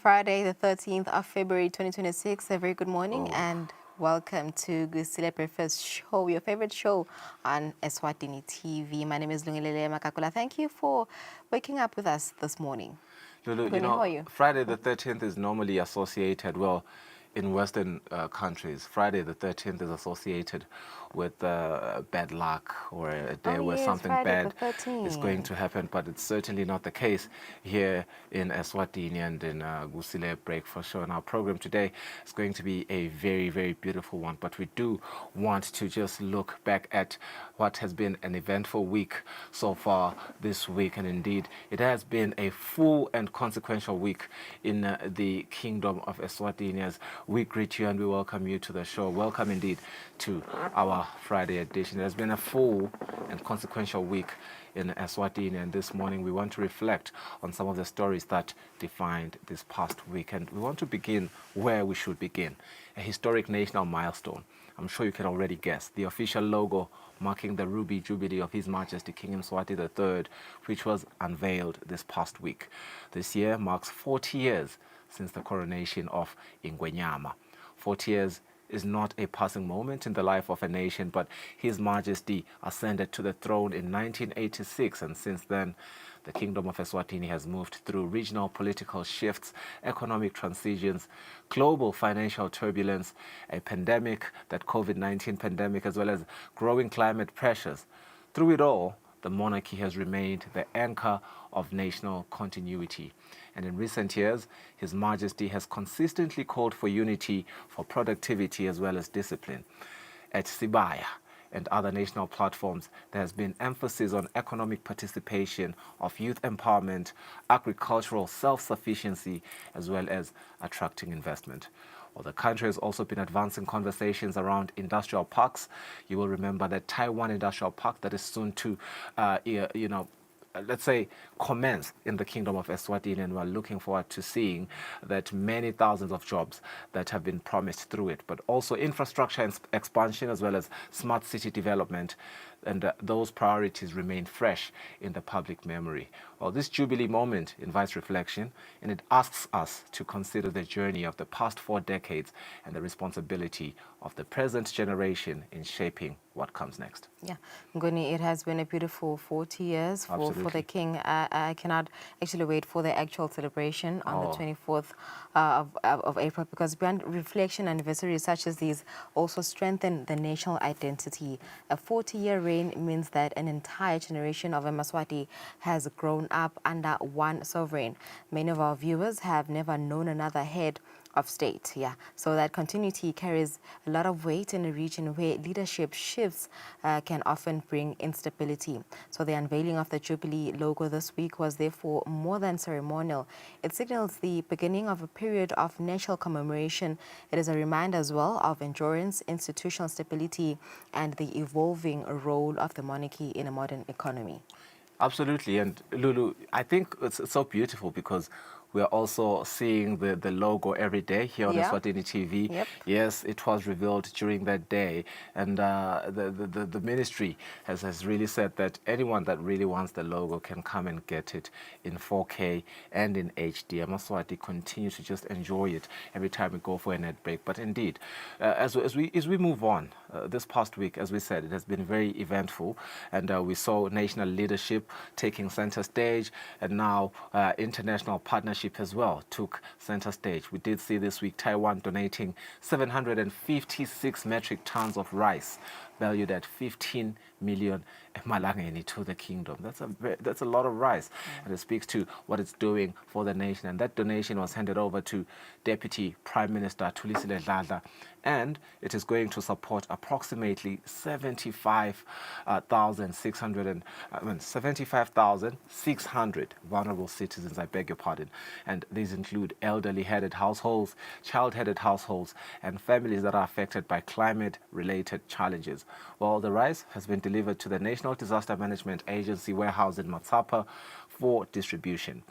Friday, the 13th of February 2026. A very good morning and welcome to Kusile Breakfast Show, your favorite show on Eswatini TV. My name is Lungilele Makakula. Thank you for waking up with us this morning. Lulu, Guni, how are you? Friday the 13th is normally associated, well, in Western countries, Friday the 13th is associated with bad luck or a day where something Friday bad is going to happen, but it's certainly not the case here in Eswatini and in Kusile Breakfast Show. And our program today is going to be a very, very beautiful one, but we do want to just look back at what has been an eventful week so far this week, and indeed it has been a full and consequential week in the Kingdom of Eswatini. As we greet you and we welcome you to the show. Welcome indeed to our Friday edition. It has been a full and consequential week in Eswatini, and this morning we want to reflect on some of the stories that defined this past week. And we want to begin where we should begin, a historic national milestone. I'm sure you can already guess, the official logo marking the Ruby Jubilee of His Majesty King Mswati III, which was unveiled this past week. This year marks 40 years since the coronation of Ingwenyama. 40 years is not a passing moment in the life of a nation, but His Majesty ascended to the throne in 1986, and since then the Kingdom of Eswatini has moved through regional political shifts, economic transitions, global financial turbulence, a pandemic, that COVID-19 pandemic, as well as growing climate pressures. Through it all, the monarchy has remained the anchor of national continuity. And in recent years, His Majesty has consistently called for unity, for productivity, as well as discipline. At Sibaya and other national platforms, there has been emphasis on economic participation, of youth empowerment, agricultural self-sufficiency, as well as attracting investment. Well, the country has also been advancing conversations around industrial parks. You will remember that Taiwan Industrial Park that is soon to, let's say, commence in the Kingdom of Eswatini, and we're looking forward to seeing that many thousands of jobs that have been promised through it, but also infrastructure expansion as well as smart city development, and those priorities remain fresh in the public memory. Well, this Jubilee moment invites reflection, and it asks us to consider the journey of the past 4 decades and the responsibility of the present generation in shaping what comes next. Yeah, Nguni, it has been a beautiful 40 years for the King. I cannot actually wait for the actual celebration on the 24th of April, because beyond reflection, anniversaries such as these also strengthen the national identity. A 40-year reign means that an entire generation of Mswati has grown up under one sovereign. Many of our viewers have never known another head of state, so that continuity carries a lot of weight in a region where leadership shifts can often bring instability. So the unveiling of the Jubilee logo this week was therefore more than ceremonial. It signals the beginning of a period of national commemoration. It is a reminder as well of endurance, institutional stability, and the evolving role of the monarchy in a modern economy. Absolutely. And Lulu, I think it's so beautiful because we are also seeing the logo every day here on Eswatini TV. Yep. Yes, it was revealed during that day. And the ministry has really said that anyone that really wants the logo can come and get it in 4K and in HD. Mswati continue to just enjoy it every time we go for a net break. But indeed, as we move on, this past week, as we said, it has been very eventful. And we saw national leadership taking center stage, and now international partnership as well took center stage. We did see this week Taiwan donating 756 metric tons of rice valued at 15 million malangeni to the kingdom. That's a lot of rice, and it speaks to what it's doing for the nation. And that donation was handed over to Deputy Prime Minister Kusile, and it is going to support approximately 75,600 vulnerable citizens, I beg your pardon. And these include elderly-headed households, child-headed households, and families that are affected by climate-related challenges. Well, the rice has been delivered to the National Disaster Management Agency warehouse in Matsapa for distribution.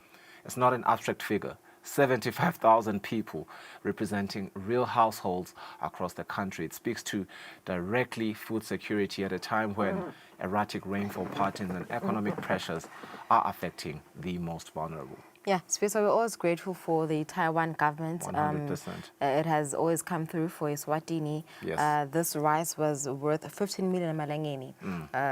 It's not an abstract figure. 75,000 people representing real households across the country. It speaks to directly food security at a time when erratic rainfall patterns and economic pressures are affecting the most vulnerable. Yeah, so we're always grateful for the Taiwan government. 100%. It has always come through for Eswatini. Yes. This rice was worth 15 million malangeni.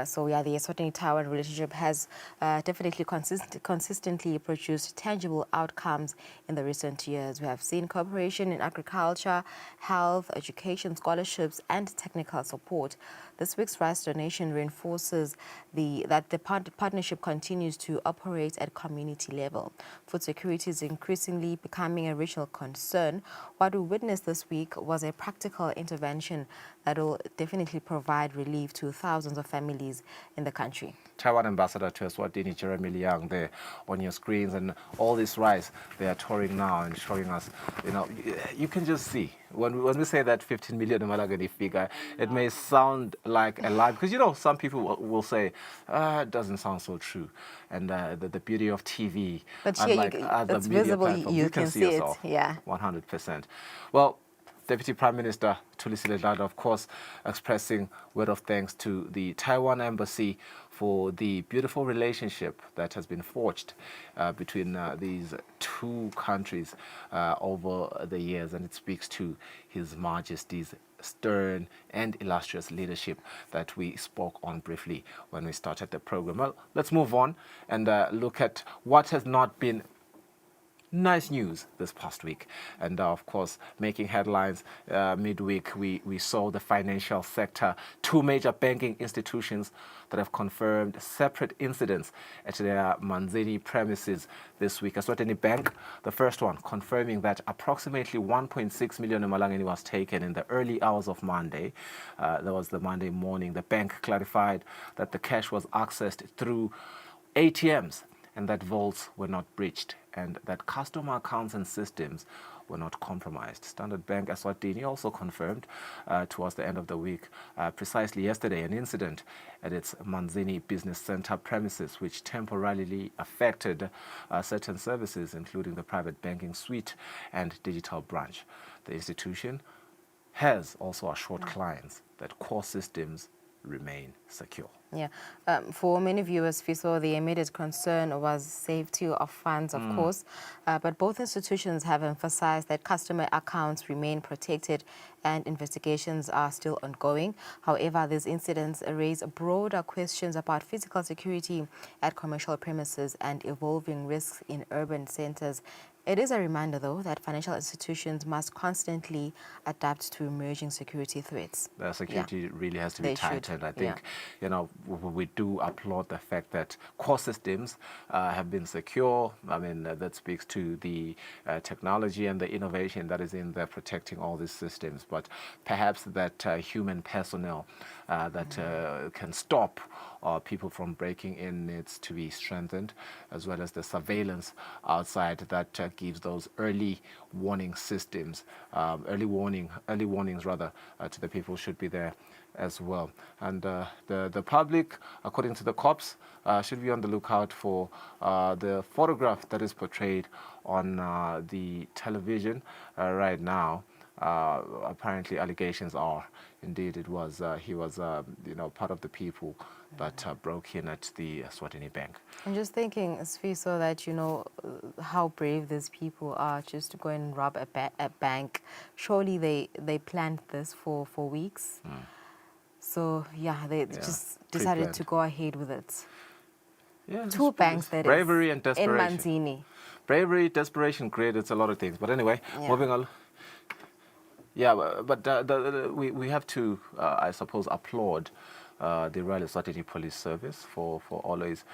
So yeah, the Eswatini-Taiwan relationship has definitely consistently produced tangible outcomes in the recent years. We have seen cooperation in agriculture, health, education, scholarships, and technical support. This week's rice donation reinforces that the partnership continues to operate at community level. Food security is increasingly becoming a regional concern. What we witnessed this week was a practical intervention that will definitely provide relief to thousands of families in the country. Taiwan ambassador to Eswatini, Jeremy Liang, there on your screens, and all this rice they are touring now and showing us. You can just see when we say that 15 million Malagani figure, it may sound like a lie because some people will say it doesn't sound so true, and the beauty of TV, but unlike other it's media visible, platforms, you can see yourself. it. Yeah, 100%. Well, Deputy Prime Minister Kusile, of course, expressing word of thanks to the Taiwan Embassy for the beautiful relationship that has been forged between these two countries over the years, and it speaks to His Majesty's stern and illustrious leadership that we spoke on briefly when we started the program. Well, let's move on and look at what has not been nice news this past week. And of course, making headlines midweek, we saw the financial sector, two major banking institutions that have confirmed separate incidents at their Manzini premises this week. Eswatini Bank, the first one, confirming that approximately 1.6 million Malangeni was taken in the early hours of Monday. That was the Monday morning. The bank clarified that the cash was accessed through ATMs and that vaults were not breached, and that customer accounts and systems were not compromised. Standard Bank Eswatini also confirmed towards the end of the week, precisely yesterday, an incident at its Manzini Business Center premises which temporarily affected certain services, including the private banking suite and digital branch. The institution has also assured clients that core systems remain secure. Yeah. For many viewers, Fiso, the immediate concern was safety of funds, of course, but both institutions have emphasized that customer accounts remain protected and investigations are still ongoing. However, these incidents raise broader questions about physical security at commercial premises and evolving risks in urban centers. It is a reminder, though, that financial institutions must constantly adapt to emerging security threats. The security really has to be tightened. I think, we do applaud the fact that core systems have been secure. I mean, that speaks to the technology and the innovation that is in there protecting all these systems. But perhaps that human personnel that can stop people from breaking in needs to be strengthened, as well as the surveillance outside that gives those early warning systems, early warnings rather, to the people should be there as well. And the public, according to the cops, should be on the lookout for the photograph that is portrayed on the television right now. Apparently, allegations are indeed it was he was part of the people that broke in at the Eswatini Bank. I'm just thinking, Sfiso, that how brave these people are just to go and rob a bank. Surely they planned this for weeks. So yeah, they just decided to go ahead with it. Yeah, two banks, that bravery is, and desperation. in Manzini. Bravery, desperation creates a lot of things. But anyway, moving on. Yeah, but we have to, I suppose, applaud the Royal Eswatini Police Service for always,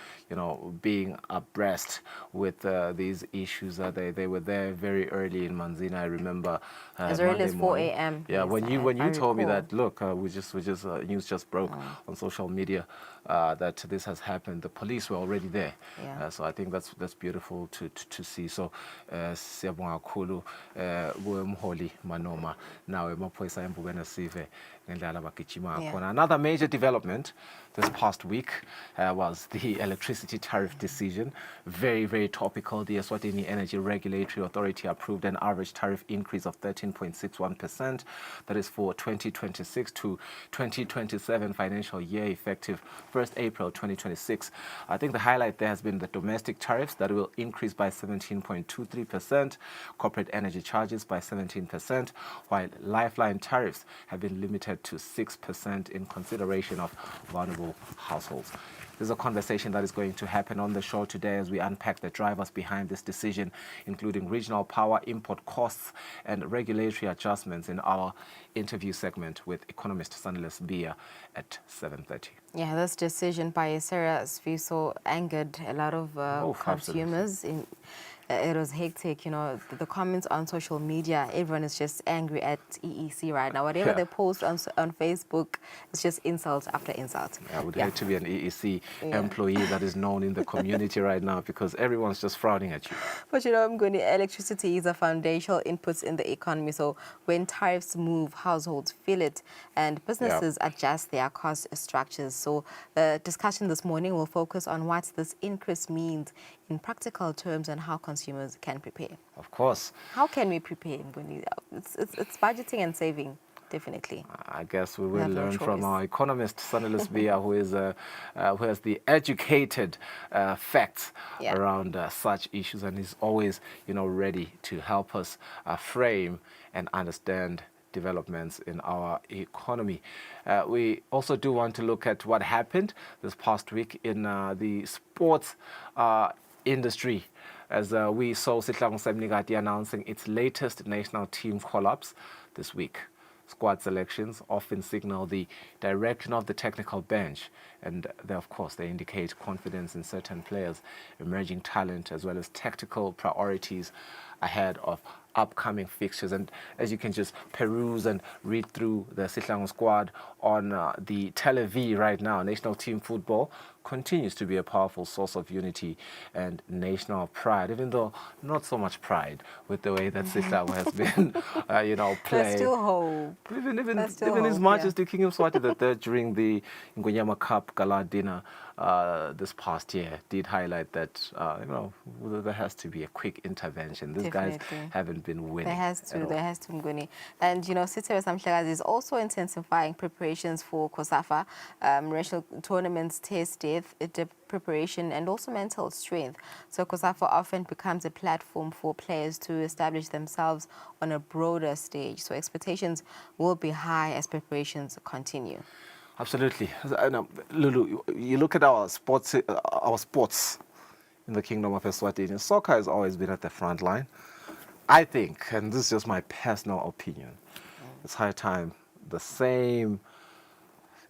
being abreast with these issues. They were there very early in Manzini. I remember as early as 4 a.m. Yeah, yes, when you told me that, look, news just broke on social media that this has happened. The police were already there. Yeah. So I think that's beautiful to see. So siyabonga kakhulu Mholi Manoma nawe maphoyisa embukweni sive ngendlela abagijima khona. Another major development development this past week was the electricity tariff decision. Very, very topical. The Eswatini Energy Regulatory Authority approved an average tariff increase of 13.61%. That is for 2026 to 2027 financial year, effective 1st April 2026. I think the highlight there has been the domestic tariffs that will increase by 17.23%, corporate energy charges by 17%, while lifeline tariffs have been limited to 6% in consideration of vulnerable households. This is a conversation that is going to happen on the show today as we unpack the drivers behind this decision, including regional power, import costs, and regulatory adjustments in our interview segment with economist Sanlis Bia at 7:30. Yeah, this decision by Sarah Sviso angered a lot of consumers. It was hectic, you know, the comments on social media, everyone is just angry at EEC right now. Whatever they post on Facebook, it's just insult after insult. I would hate to be an EEC employee that is known in the community right now, because everyone's just frowning at you. But you know, electricity is a foundational input in the economy. So when tariffs move, households feel it and businesses adjust their cost structures. So the discussion this morning will focus on what this increase means in practical terms and how consumers can prepare. Of course. How can we prepare? It's budgeting and saving, definitely. I guess we will learn from our economist, Sanlis Bia, who has the educated facts around such issues, and is always, you know, ready to help us frame and understand developments in our economy. We also do want to look at what happened this past week in the sports industry, as we saw Sihlangu Semnigati announcing its latest national team call-ups this week. Squad selections often signal the direction of the technical bench, and they, of course, they indicate confidence in certain players, emerging talent, as well as tactical priorities ahead of upcoming fixtures. And as you can just peruse and read through the Sihlangu squad on the Telev right now, national team football continues to be a powerful source of unity and national pride, even though not so much pride with the way that Sihlangu has been, you know, played. There's still hope. Even as much as the King of Swati that during the Ngonyama Cup Gala dinner this past year did highlight that, you know, there has to be a quick intervention. These guys haven't been winning. There has to, Nguni. And, you know, Sitera Samhlagazi is also intensifying preparations for COSAFA, national tournaments, test depth, preparation, and also mental strength. So COSAFA often becomes a platform for players to establish themselves on a broader stage. So expectations will be high as preparations continue. Absolutely. Lulu, you look at our sports in the Kingdom of Eswatini. Soccer has always been at the front line. I think, and this is just my personal opinion, it's high time the same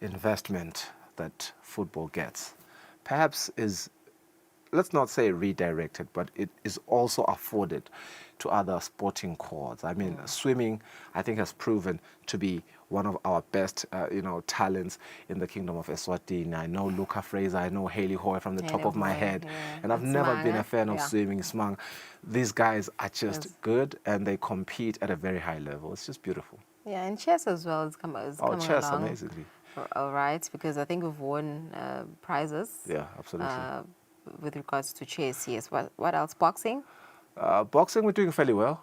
investment that football gets perhaps is, let's not say redirected, but it is also afforded to other sporting codes. I mean, swimming, I think, has proven to be one of our best, you know, talents in the Kingdom of Eswatini. I know Luca Fraser, I know Haley Hoy from the top of my head, and I've never been a fan of swimming. Smang. These guys are just good, and they compete at a very high level. It's just beautiful. Yeah, and chess as well is coming chess, along. Amazingly. All right, because I think we've won prizes. Yeah, absolutely. With regards to chess, yes. What else? Boxing? Boxing, we're doing fairly well.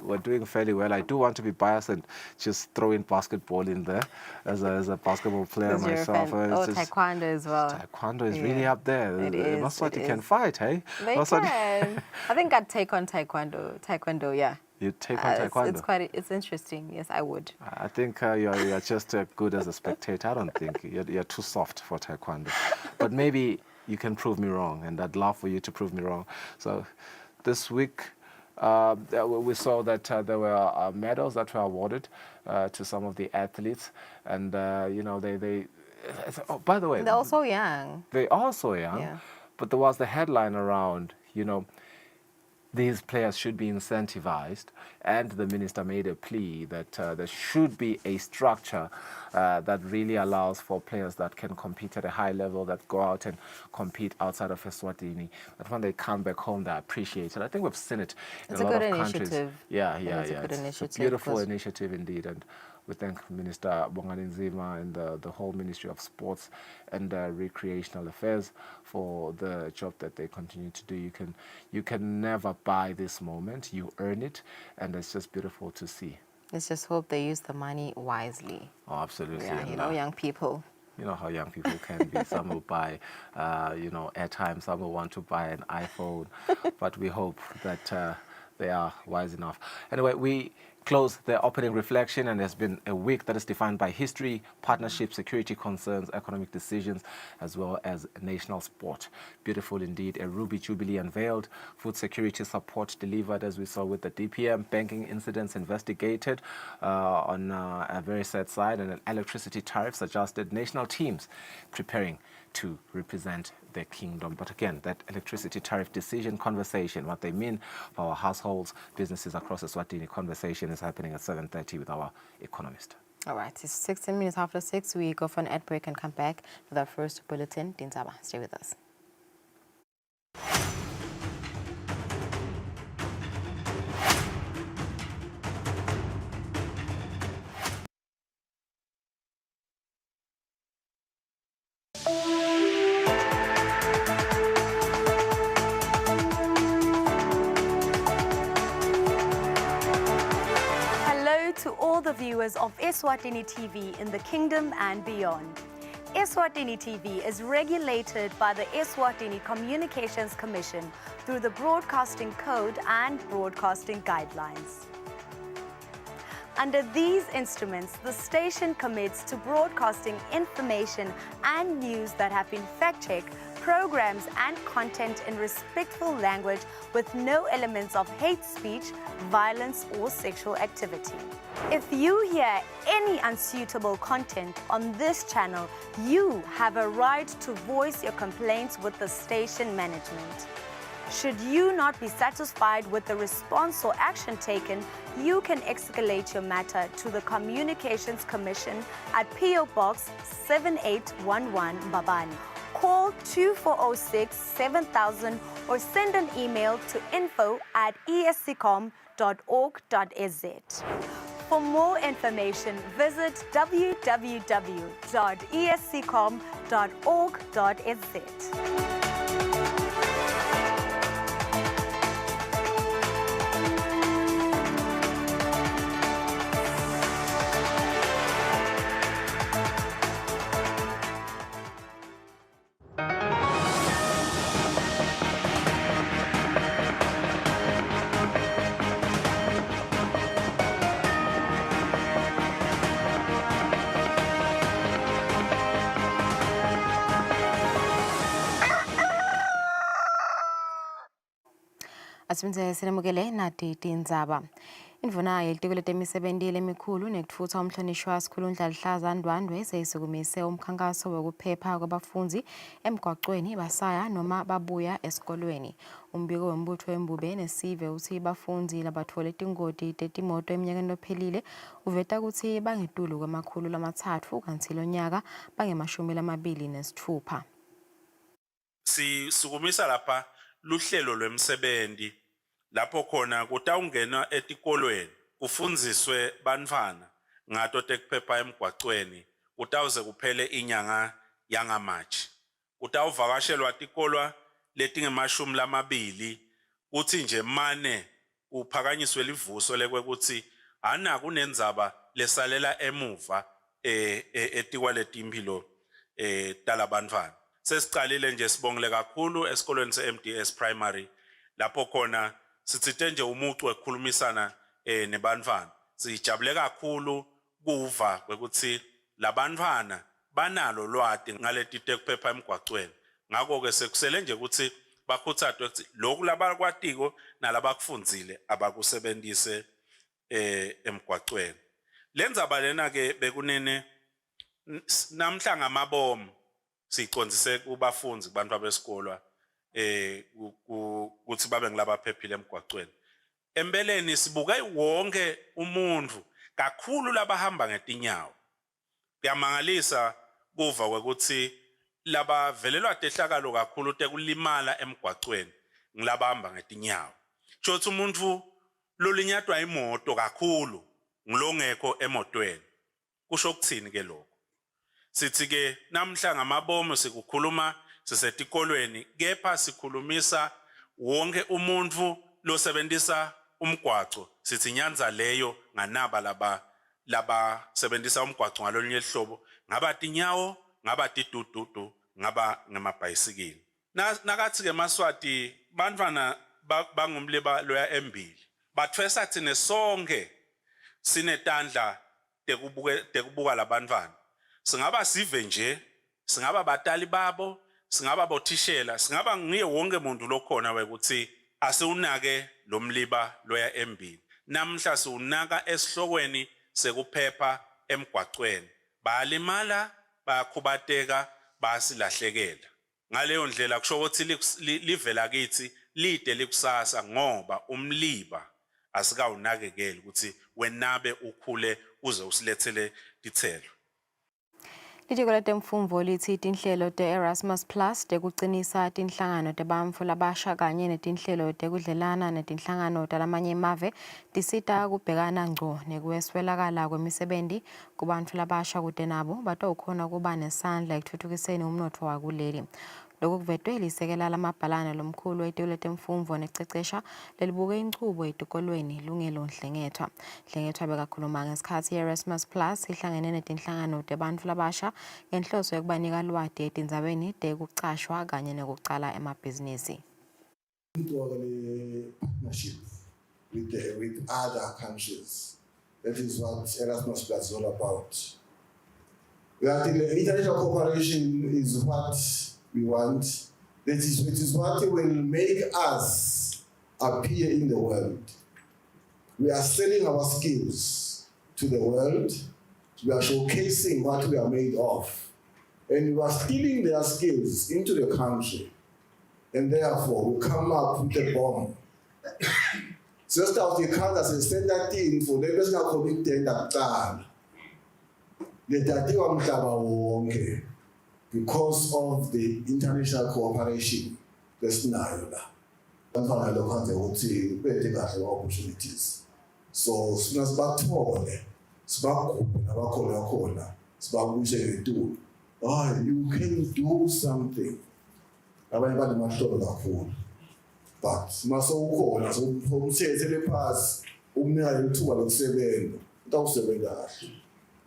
We're doing fairly well. I do want to be biased and just throw in basketball in there as a basketball player myself. Taekwondo as well. Taekwondo is really up there. Maswati can fight, hey? They can. I think I'd take on Taekwondo. Taekwondo, yeah. You take on Taekwondo? It's interesting. Yes, I would. I think you're just good as a spectator. I don't think you're too soft for Taekwondo. But maybe you can prove me wrong, and I'd love for you to prove me wrong. So this week, we saw that there were medals that were awarded to some of the athletes, and you know, by the way, they're also young. They are so young, but there was the headline around, you know, these players should be incentivized, and the minister made a plea that there should be a structure that really allows for players that can compete at a high level, that go out and compete outside of Eswatini, that when they come back home, they're appreciated. I think we've seen it in a lot of countries. Yeah. It's a beautiful initiative indeed, and we thank Minister Bongani Nzima and the whole Ministry of Sports and Recreational Affairs for the job that they continue to do. You can never buy this moment. You earn it, and it's just beautiful to see. Let's just hope they use the money wisely. Oh, absolutely. Yeah, and, young people. You know how young people can be. Some will buy, airtime. Some will want to buy an iPhone. But we hope that they are wise enough. Anyway, we close the opening reflection, and there's been a week that is defined by history, partnership, security concerns, economic decisions, as well as national sport. Beautiful indeed. A Ruby Jubilee unveiled, food security support delivered, as we saw with the DPM, banking incidents investigated on a very sad side, and an electricity tariffs adjusted, national teams preparing to represent their kingdom. But again, that electricity tariff decision conversation, what they mean for our households, businesses across Eswatini, conversation is happening at 7:30 with our economist. All right, it's 16 minutes after 6. We go for an ad break and come back with our first bulletin. Dinzaba, stay with us. Viewers of Eswatini TV in the kingdom and beyond. Eswatini TV is regulated by the Eswatini Communications Commission through the Broadcasting Code and Broadcasting Guidelines. Under these instruments, the station commits to broadcasting information and news that have been fact-checked, programs and content in respectful language with no elements of hate speech, violence or sexual activity. If you hear any unsuitable content on this channel, you have a right to voice your complaints with the station management. Should you not be satisfied with the response or action taken, you can escalate your matter to the Communications Commission at PO Box 7811 Babani. Call 2406 7000 or send an email to info@esccom.org.za. For more information, visit www.esccom.org.za. Asimze sinemukele nati Dinzaba. Indvuna yelitiko letemisebenti lemikhulu nekutfutsa umhlonishwa sikhulu Ndlalihlaza Ndwandwe seyisukumise umkhankaso wokuphepha kwabafunzi emgwaqweni basaya noma babuya esikolweni. Umbiko wembutho wembube nesive uthi bafunzi labatfole tingoti tetimoto eminyakeni lophelile uveta kutsi bangetulu kwamakhulu lamatsatfu kanti lo nyaka bange-26. Sisukumisa lapha luhlelo lwemsebenzi lapho khona kutawungena etikolweni kufundziswe bantfwana ngato tekuphepha emgwaqweni kutawuze kuphele inyanga yangaMarch. Kutawuvakashelwa tikolwa letingemashumi kuthi nje mane kuphakanyiswe livuso lekwekuthi ana kunendzaba lesalela emuva etikwa letimphilo talabantfwana. Sesicalile nje sibongile kakhulu esikolweni se-MDS Primary lapho khona sitsite nje umucu wekukhulumisana nebantfwana. Sijabule kakhulu kuva kwekuthi labantfwana banalo lwati ngaleti tekuphepha emgwaqweni. Ngakho ke sekusele nje ukuthi bakhuthathwe ukuthi lokhu labakwatiko nalabakufundzile abakusebentise emgwaqweni. Lendzaba lena ke bekunene namhla ngamabomu sicondzise kubafunzi kubantu abesikolo ukuthi babe ngilabaphephile emgwaqweni. Empeleni sibuka wonke umuntu kakhulu labahamba ngetinyawo. Kuyamangalisa kuva ukuthi laba velelwa tehlakalo kakhulu tekulimala emgwaqweni ngilabahamba ngetinyawo. Shothi umuntu lolinyatwa imoto kakhulu ngilongekho emotweni. Kusho ukuthini ke lokho? Sithi ke namhla ngamabomo sikukhuluma sisetikolweni kepha sikhulumisa wonke umuntu losebenzisa umgwaco. Sithi nyanza leyo nganaba laba sebenzisa umgwaco ngalonye ihlobo ngaba tinyawo ngaba tidududu ngaba ngamabhayisikili. Nakathi ke Maswati bantwana bangumliba loya embili bathwesa thine sonke sinetandla tekubuka labantwana. Singaba sive nje, singaba batali babo, singaba bothishela, singaba ngiye wonke umuntu lokhona wekuthi asiunake lo mliba loya embili. Namhla siunaka esihlokweni sekuphepha emgwaqweni. Bayalimala, bayakhubateka, bayasilahlekela. Ngaleyo ndlela kusho ukuthi livela kithi lide likusasa ngoba umliba asikawunakekeli ukuthi wenabe ukhule uze usilethele tithelo. Litiko letemfundvo lithi tinhlelo te-Erasmus Plus tekucinisa tinhlangano tebantfu labasha kanye netinhlelo tekudlelana netinhlangano talamanye emave tisita kubhekana ngco nekweswelakala kwemisebenti kubantfu labasha kute nabo batawukhona kuba nesandla ekutfutfukiseni umnotfo wakuleli. Lokhu kuvetwe lisekela lamabhalane lomkhulu wetiko letemfundvo nececesha lelibuke inchubo etikolweni lungelo Nhlengetwa. Nhlengetwa bekakhuluma ngesikhatsi i-Erasmus Plus ihlangene netinhlangano tebantfu labasha ngenhloso yekubanika lwati etindzabeni tekucashwa kanye nekucala emabhizinisi. Partnership with other countries. That is what Erasmus Plus is all about. That international cooperation is what we want. It is what will make us appear in the world. We are selling our skills to the world. We are showcasing what we are made of. And we are stealing their skills into the country. And therefore, we come up with a bomb. Just out the country, say, send that in for the personal commitment that the because of the international cooperation, there's no opportunities. So, you can do something. But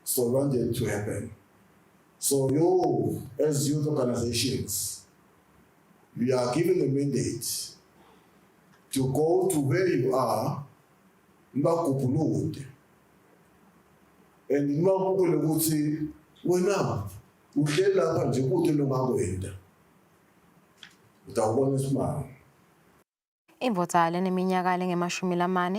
so want it to happen. So you, as youth organizations, we are given a mandate to go to where you are, and Imvotsala eneminyaka lengemashumi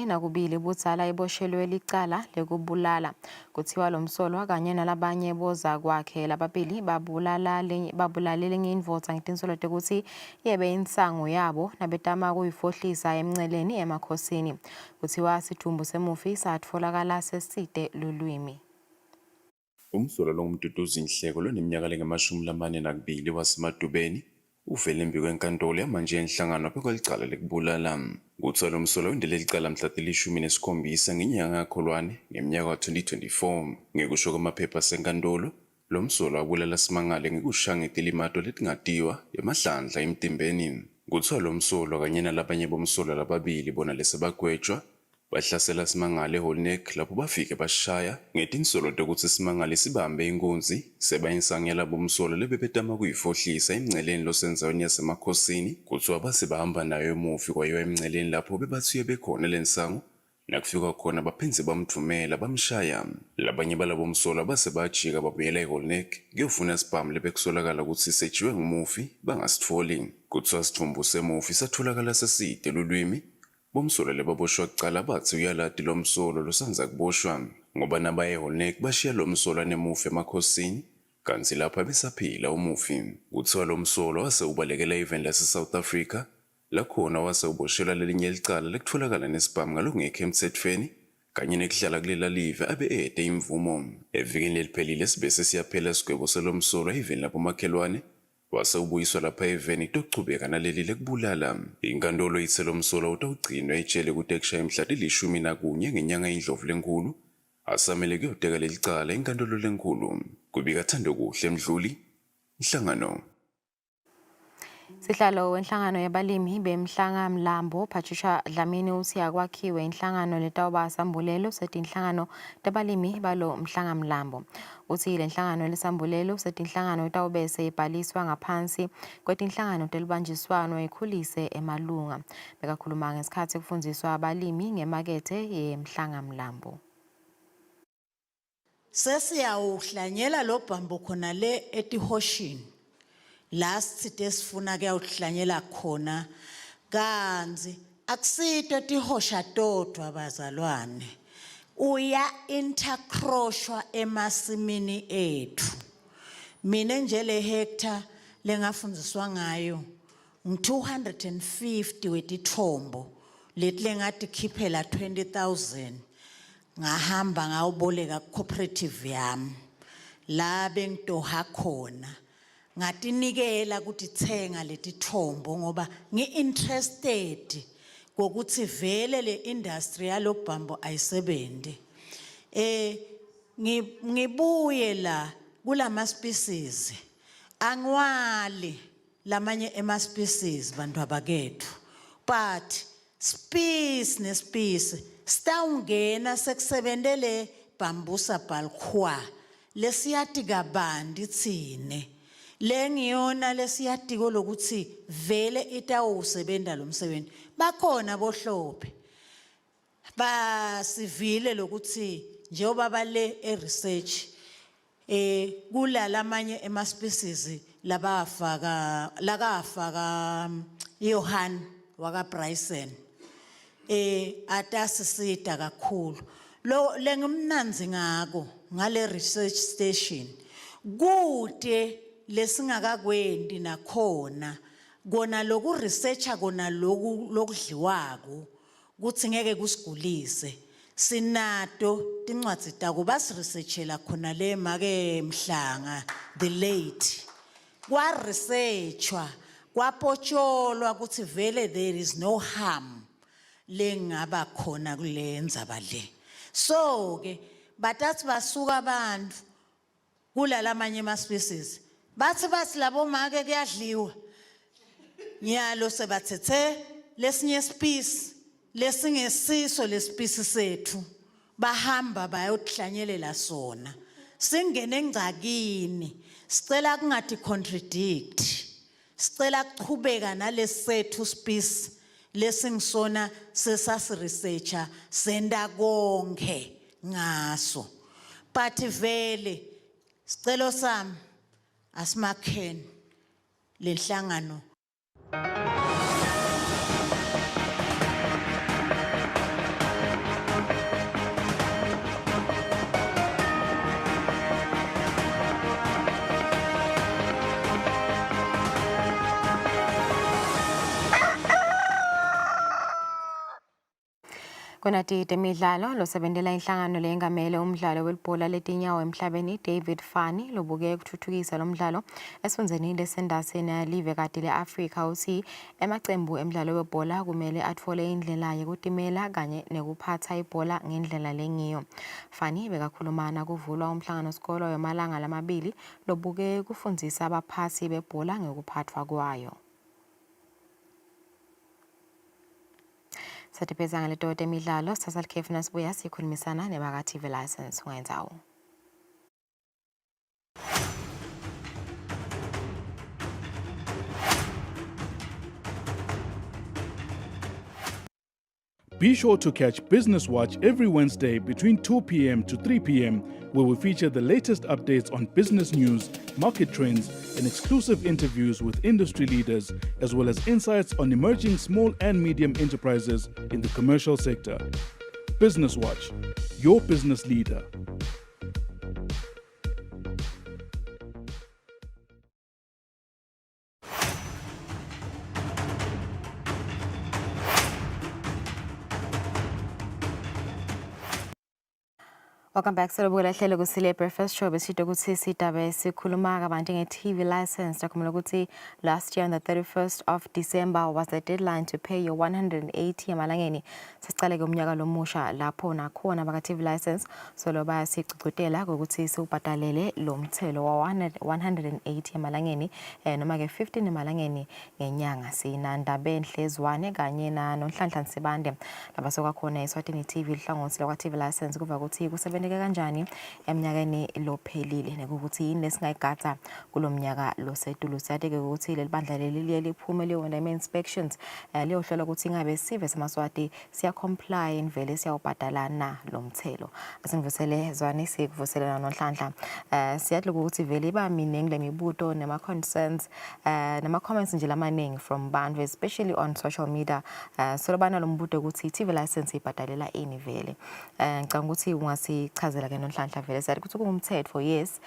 nakubili butsala iboshelwe licala lekubulala. Kuthiwa lo msolwa kanye nalabanye boza kwakhe lababili babulale lenye indvodza ngetinsolo tekuthi yebe insango yabo nabetama kuyifohlisa emnceleni emakhosini. Kuthiwa sithumbu semufi satfolakala sesite lulwimi. Umsolwa longumduduzi Nhleko loneminyaka lengemashumi wasemadubeni uvele embi kwenkantolo yamanje enhlangano phekolicala lekubulala. Kuthiwa lo msolwa wendele licala mhla til-17 ngenyanga kaKholwane ngeminyaka ka-2024. Ngekusho kwamaphepha senkantolo, lo msolwa wabulala simangale ngekushangeta ilimato letingatiwa emahlandla emtimbeni. Kuthiwa lo msolwa kanye nalabanye bomsolwa lababili bona lesebagwetshwa bahlasela simangale eHolneck lapho bafike bashaya ngetinsolo tekuthi simangale sibambe inkunzi sebayinsangela bomsolwa lebebetama kuyifohlisa emnceleni losenzaweni yasemakhosini. Kuthiwa base bahamba nayo emufi kwayo emnceleni lapho bebathuye bekhona lensango nakufika khona baphenze bamthumela bamshaya. Labanye balabo msolwa base bajika babuyela eHolneck kuyofuna sibhamu lebekusolakala ukuthi sejiwe ngumufi bangasitholi. Kuthiwa sithumbu semufi satholakala seside lulwimi. Bomsolwa lebaboshwa kucala bathi uyalati lo msolwa losanza kuboshwa ngoba nabaye eHolneck bashiya lo msolwa nemufi emakhosini kanti lapha besaphila umufi. Kuthiwa lo msolo wase ubalekela event lase-South Africa, lakhona wase uboshelwa lelinye licala lekutholakala nesibhamu ngalokungekho emthethweni kanye nekuhlala kulela live abe ede imvumo. Evikini leliphelile sibe sesiyaphela isigwebo selomsolo event lapho makhelwane wase ubuyiswa lapha eveni tokuchubeka naleli lekubulala. Inkantolo ithe lo msolo utawugcinwa ejele kude kushaya mhla til-11 ngenyanga yeNdlovu lenkulu, asamele kuyoteka leli cala inkantolo lenkulu. Kubika Thando Kuhle Mdluli, Inhlangano. Sihlalo wenhlangano yabalimi bemhlanga Mlambo Patricia Dlamini uthi akwakhiwe inhlangano letawuba sambulelo setinhlangano tabalimi balo mhlanga Mlambo. Uthi le nhlangano lesambulelo setinhlangano itawube seyibhaliswa ngaphansi kwetinhlangano telibanjiswano ikhulise emalunga. Bekakhuluma ngesikhathi kufundziswa abalimi ngemakethe yemhlanga Mlambo. Sesiyawuhlanyela lo bhambu khona le etihoshini. Last tesifuna kuyawuhlanyela khona kanzi akusito tihosha todwa bazalwane. Uya intercroshwa emasimini ethu. Mina nje le hectare lengafundziswa ngayo ng250 wetithombo leti lengathi khiphela 20,000. Ngahamba ngawuboleka cooperative yami la bengitoha khona ngatinikela ukuthi thenga letithombo ngoba ngi-interested kokuthi vele le industry yalobhambo ayisebenzi. Ngibuye la kulama species angwali lamanye ema species bantu abakethu, but species nespecies stawungena sekusebendele bambusa balkhwa lesiyati kabandi tsine lengiyona lesiyati lokuthi vele itawusebenda lo msebenzi. Bakhona bohlophe basivile lokuthi njengoba bale research kula lamanye ema species lakafaka Johan waka Bryson atasisita kakhulu lo lengimnanzi ngako ngale research station kude lesingakakwendi nakhona kona loku researcha kona lokudliwako kuthi ngeke kusigulise. Sinato tincwadzi tako basiresearchela khona le make Mhlanga the late kwa researchwa kwapotsholwa ukuthi vele there is no harm lengaba khona kulenza badle. So ke batathi basuka abantu kulala amanye ama species bathi labo make kuyadliwa nyalo sebathethe lesinye species lesingesiso lespecies sethu bahamba bayokuhlanyelela sona. Singene engcakini sicela kungathi contradict, sicela kuchubeka nalesethu species lesingisona sesasiresearcha senda konke ngaso. But vele sicelo sami asimakheni lenhlangano. Konati temidlalo losebenzela inhlangano lengamele umdlalo welibhola letinyawo emhlabeni David Fani lobuke ukuthuthukisa lomdlalo esifundeni lesendasini yalive kati leAfrika. Uthi emacembu emidlalo webhola kumele atfole indlela yokutimela kanye nekuphatha ibhola ngendlela lengiyo. Fani bekakhulumana kuvulwa umhlangano sikolo yamalanga lamabili lobuke kufundisa abaphathi bebhola ngekuphathwa kwayo. Satipeza ngaleto temidlalo sithatha likhefu nasibuya sikhulumisana nebaka TV license ngayinzawo. Be sure to catch Business Watch every Wednesday between 2 p.m. to 3 p.m. where we feature the latest updates on business news, market trends, and exclusive interviews with industry leaders, as well as insights on emerging small and medium enterprises in the commercial sector. Business Watch, your business leader. Welcome back. Sirabukela hlelo Kusile Breakfast Show besito ukuthi sidaba esikhuluma kabanti nge-TV license. Takumela ukuthi last year on the 31st of December was the deadline to pay your 180 emalangeni. Sicale ke umnyaka lomusha lapho nakhona baka TV license so lo bayasicicutela ukuthi siubhatalele lo mthelo wa 180 emalangeni noma ke 15 emalangeni ngenyanga. Sinandaba enhlezwane kanye na noNhlanhla Nsibande laba sokwakhona Eswatini TV ihlangothi lokwa TV license kuva ukuthi kusebenza kanjani eminyakeni lophelile nekuthi yini lesingayigada kulomnyaka losedulo siyathi ke ukuthi leli bandla leli liye liphume leyo ndime inspections leyo hlola ukuthi ingabe sive semaswati siya comply invele siyawubhadalana lo mthelo asingivusele zwane sikuvuselana noNhlanhla siyathi ukuthi vele iba miningi lemibuto nema concerns nama comments nje lamaningi from bantu especially on social media solobana lo mbuto ukuthi TV license ibhadalela ini vele ngicanga ukuthi ungasichazela ke noNhlanhla vele sathi ukuthi kungumthetho yes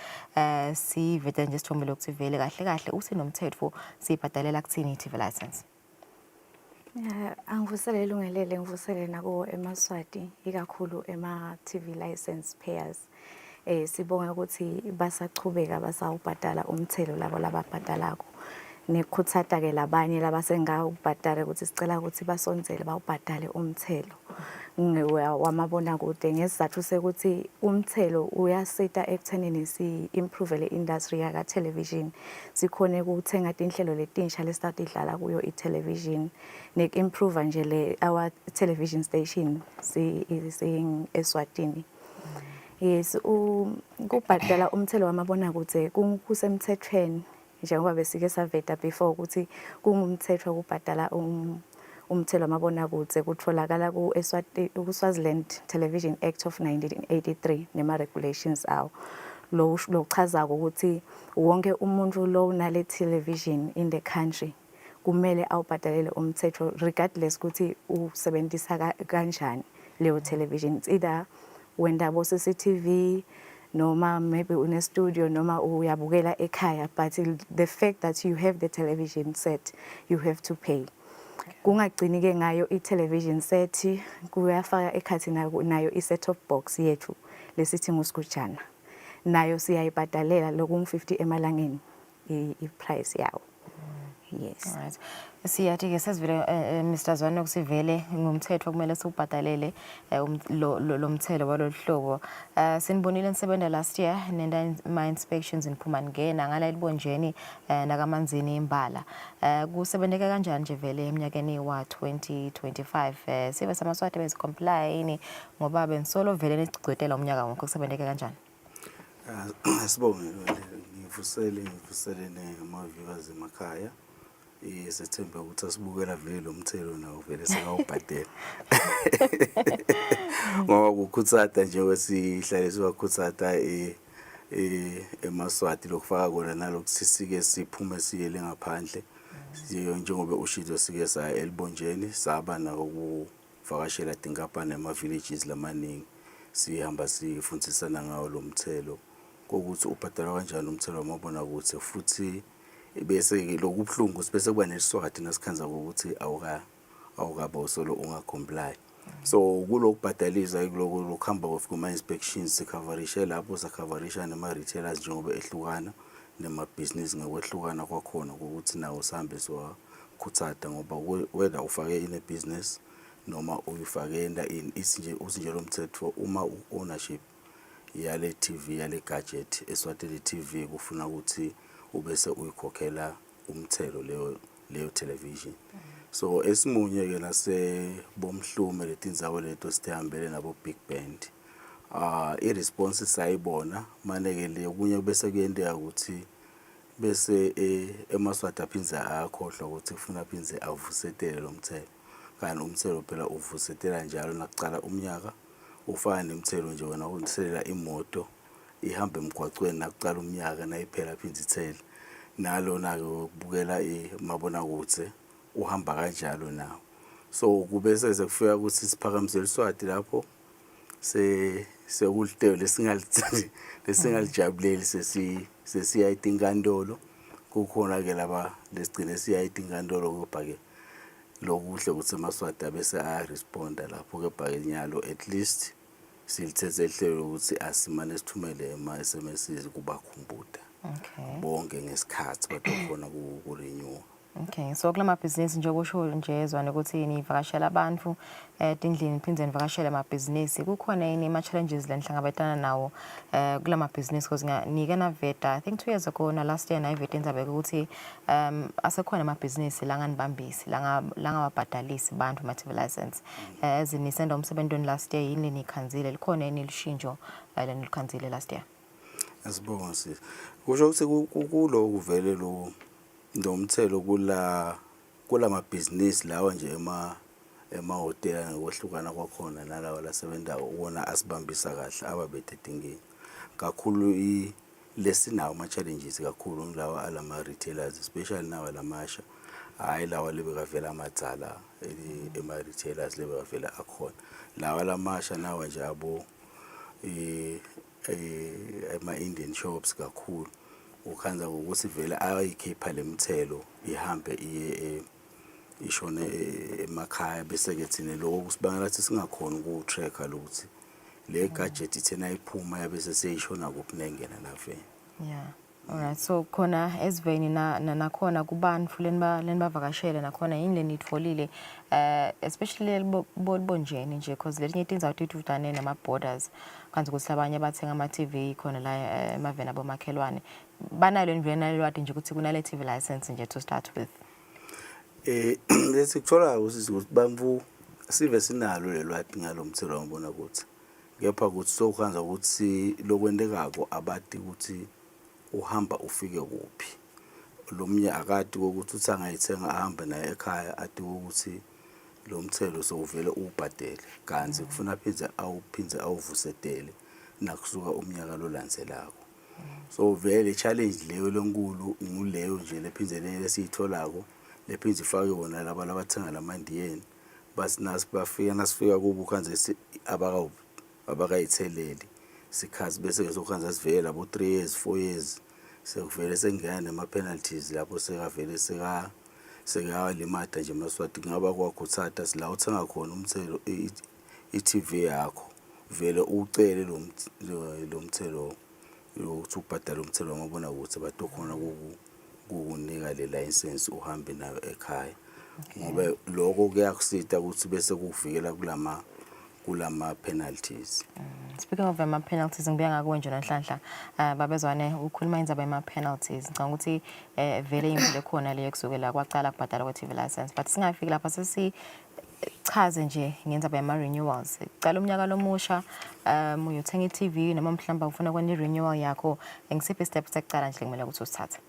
sivete nje sithombele ukuthi vele kahle kahle uthi nomthetho sibhadalela kuthini TV license. Angivusele ilungelele ngivusele nako eMaswati ikakhulu ema TV license payers sibonga ukuthi basachubeka basawubhadala umthelo labo lababhadalako nekhuthata ke labanye labasengawubhadala ukuthi sicela ukuthi basonzele bawubhadale umthelo wamabona kude ngesizathu sekuthi umthelo uyasita ekuthenini si improve le industry yaka television sikhone ukuthenga inhlelo letinsha lesithatha idlala kuyo itelevision nek improve nje le our television station si Eswatini. Yes ukubhadala umthelo wamabona kude kusemthethweni njengoba besike saveta before ukuthi kungumthetho ukubhadala umthelo wamabona kude kutholakala ku Swaziland Television Act of 1983 nema regulations awo lo chaza ukuthi wonke umuntu lo unale television in the country kumele awubhadalele umthetho regardless ukuthi usebenzisa kanjani leyo television. It's either wenda bo CCTV noma maybe une studio noma uyabukela ekhaya but the fact that you have the television set you have to pay. Kungagcini ke ngayo i-television set kuyafaka ekhathi nayo i-set top box yethu lesithi ngusikujana nayo siyayibhadalela loku50 emalangeni i-price yawo. Yes. All right. Siyathi ke sesivele Mr. Zwane kusivele ngumthetho kumele siubhadalele lo mthelo waloluhlobo. Sinibonile nisebenza last year nenda my inspections niphuma ngena ngala libonjeni nakamanzini imbala. Kusebenzeka kanjani nje vele eminyakeni wa 2025 sibe samaswati bezi comply yini ngoba bensolo vele necigcwetela umnyaka wonke kusebenzeka kanjani? Sibonge ngivusele nemaviewers emakhaya sethemba ukuthi asibukela vele lo mthelo nawo vele sekawubhadela ngoba ukukhutsata nje wesihlale siwakhutsata eMaswati lokufaka kona nalokusisike siphume siyele ngaphandle njengoba ushito sike sa elibonjeni saba nako ukuvakashela Tinkapa nema villages lamaningi sihamba sifundisana ngawo lo mthelo ukuthi ubhadala kanjani umthelo wamabona kuthi futhi bese lokubhlungu sibese kuba nesizathu nasikhanza ukuthi awukaba solo ungacomply so kulokubhadaliza kulokuhamba kuma inspections sikavarishe lapho sakavarisha nema retailers njengoba ehlukana nema business ngokwehlukana kwakhona ukuthi nawo sihambe siwakhuthata ngoba whether ufake in business noma uyifakenda in isinje lo mthetho uma ownership yale TV yale gadget Eswatini TV kufuna ukuthi ubese uyikhokhela umthelo leyo television. So esimunye ke nase bomhlume letinzawo leto sithambele nabo big band i-response sayibona maneke le kunye bese kuyendeka ukuthi bese eMaswati aphinza akhohlwa ukuthi ufuna aphinze avusetele lo mthelo kanti umthelo phela uvusetela njalo nakucala umnyaka ufana nemthelo nje wena uselela imoto ihamba emgwaqweni nakucala umnyaka nayiphela aphinze ithele nalo nako ukubukela mabona kude uhamba kanjalo nawo so kubese sekufika ukuthi siphakamisele Swati lapho sekulitelo lesingalijabuleli sesiya etinkantolo kukhona ke laba lesigcine siya etinkantolo kodwa ke lokuhle ukuthi eMaswati bese responda lapho ke bhakenyalo at least silithethe ihlelo ukuthi asimane sithumele ama-SMSs kubakhumbuda bonke ngesikhathi badokhona ku-renew. Okay, so kula mabhizinisi njengoba usho nje ezwane ukuthi nivakashela abantu endlini niphinde nivakashele amabhizinisi kukhona yini ama-challenges lenihlangabezana nawo kula mabhizinisi because nike naveta I think 2 years ago na last year nayiveta indzaba ukuthi asekhona amabhizinisi langanibambisi langawabhadalisi bantu ama-TV license nisenda umsebenzi wenu last year yini lenikhanzile likhona yini lishintsho lenikhanzile last year? Asibonga sisi. Kusho ukuthi kulo kuvele lo nomthelo kula mabhizinisi lawa nje emahotela ngokwehlukana kwakhona nalawa lasebendayo wona asibambisa kahle ababethe inkinga kakhulu lesinawo ama-challenges kakhulu lawa alama-retailers especially nawa lamasha hayi lawa lebekavela amadzala ema-retailers lebekavela akhona lawa lamasha nawa nje abo ama-Indian shops kakhulu ukhanza ukuthi vele ayikhipha lemthelo ihambe iye ishone emakhaya bese ke thina lokho kusibangela ukuthi singakhona uku-tracker lokuthi le gadget ithena iphuma yabe seseyishona kuphi nengena laveni. Yeah. Alright, so khona esiveni nakhona kubantu lenibavakashele nakhona yini lenitfolile especially bolibonjeni nje because letinye tindzawo titutane nama-borders kanti ukuthi labanye abathenga ama-TV khona la emaveni abomakhelwane banalo nalelwati nje ukuthi kunale TV license nje to start with. Lethi kuthola ukuthi bamvu sive sinalo lelwati ngalomthelo wangibona ukuthi kepha ukuthi sokhanza ukuthi lokwendekako abati ukuthi uhamba ufike kuphi lomnye akade ukuthi uthi angayithenga ahambe naye ekhaya ade ukuthi lo mthelo sowuvele ubhadele kanzi kufuna phindze awuvusetele nakusuka umnyaka lolandzelako. So vele challenge leyo lenkulu nguleyo nje lephinzelele lesiyitholako lephindze ifake wona laba labathenga lamandiyeni bafika nasifika kubo khanze abakayitheleli sikhathi bese ke sokhanza sivele labo 3 years 4 years sekuvele sengena nema-penalties lapho sekavele sekalimata nje eMaswati ngaba kwakuthatha sila uthenga khona umthelo i-TV yakho vele ucele lo mthelo ukuthi ubhadale umthelo wamabona ukuthi batokhona kukunika le license uhambe nayo ekhaya ngoba lokho kuyakusita ukuthi bese kuvikela kulama penalties. Speaking of ama-penalties ngibuya ngakuwe nje nanhlanhla babezwane ukhuluma indzaba yama-penalties ngicabanga ukuthi vele impilo khona leyo kusukela kwacala kubhadala kwe-TV license but singafiki lapha sesichaze nje ngendzaba yama-renewals cala umnyaka lomusha uyothenga i-TV noma mhlawumbe ufuna kwenye i-renewal yakho ngisiphi step sekucala nje kumele ukuthi usithathe?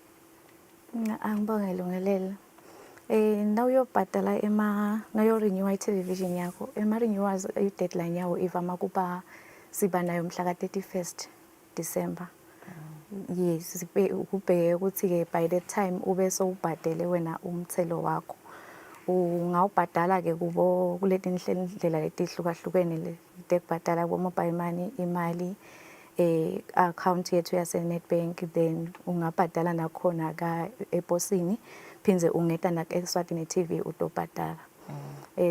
Angibonge lungelelo. Nawuyobhadala ngayo-renewa i-television yakho ema-renewals i-deadline yawo ivama kuba siba nayo mhla ka-31st December. Yes, kubheke ukuthi-ke by that time ube sowubhadele wena umthelo wakho. Ungawubhadala-ke kuleti ndlela letihlukahlukene tekubhadala kwa-mobile money imali account yethu yase-Nedbank then ungabhadala nakhona eposini phindze ungeta na-Eswatini TV utobhadala.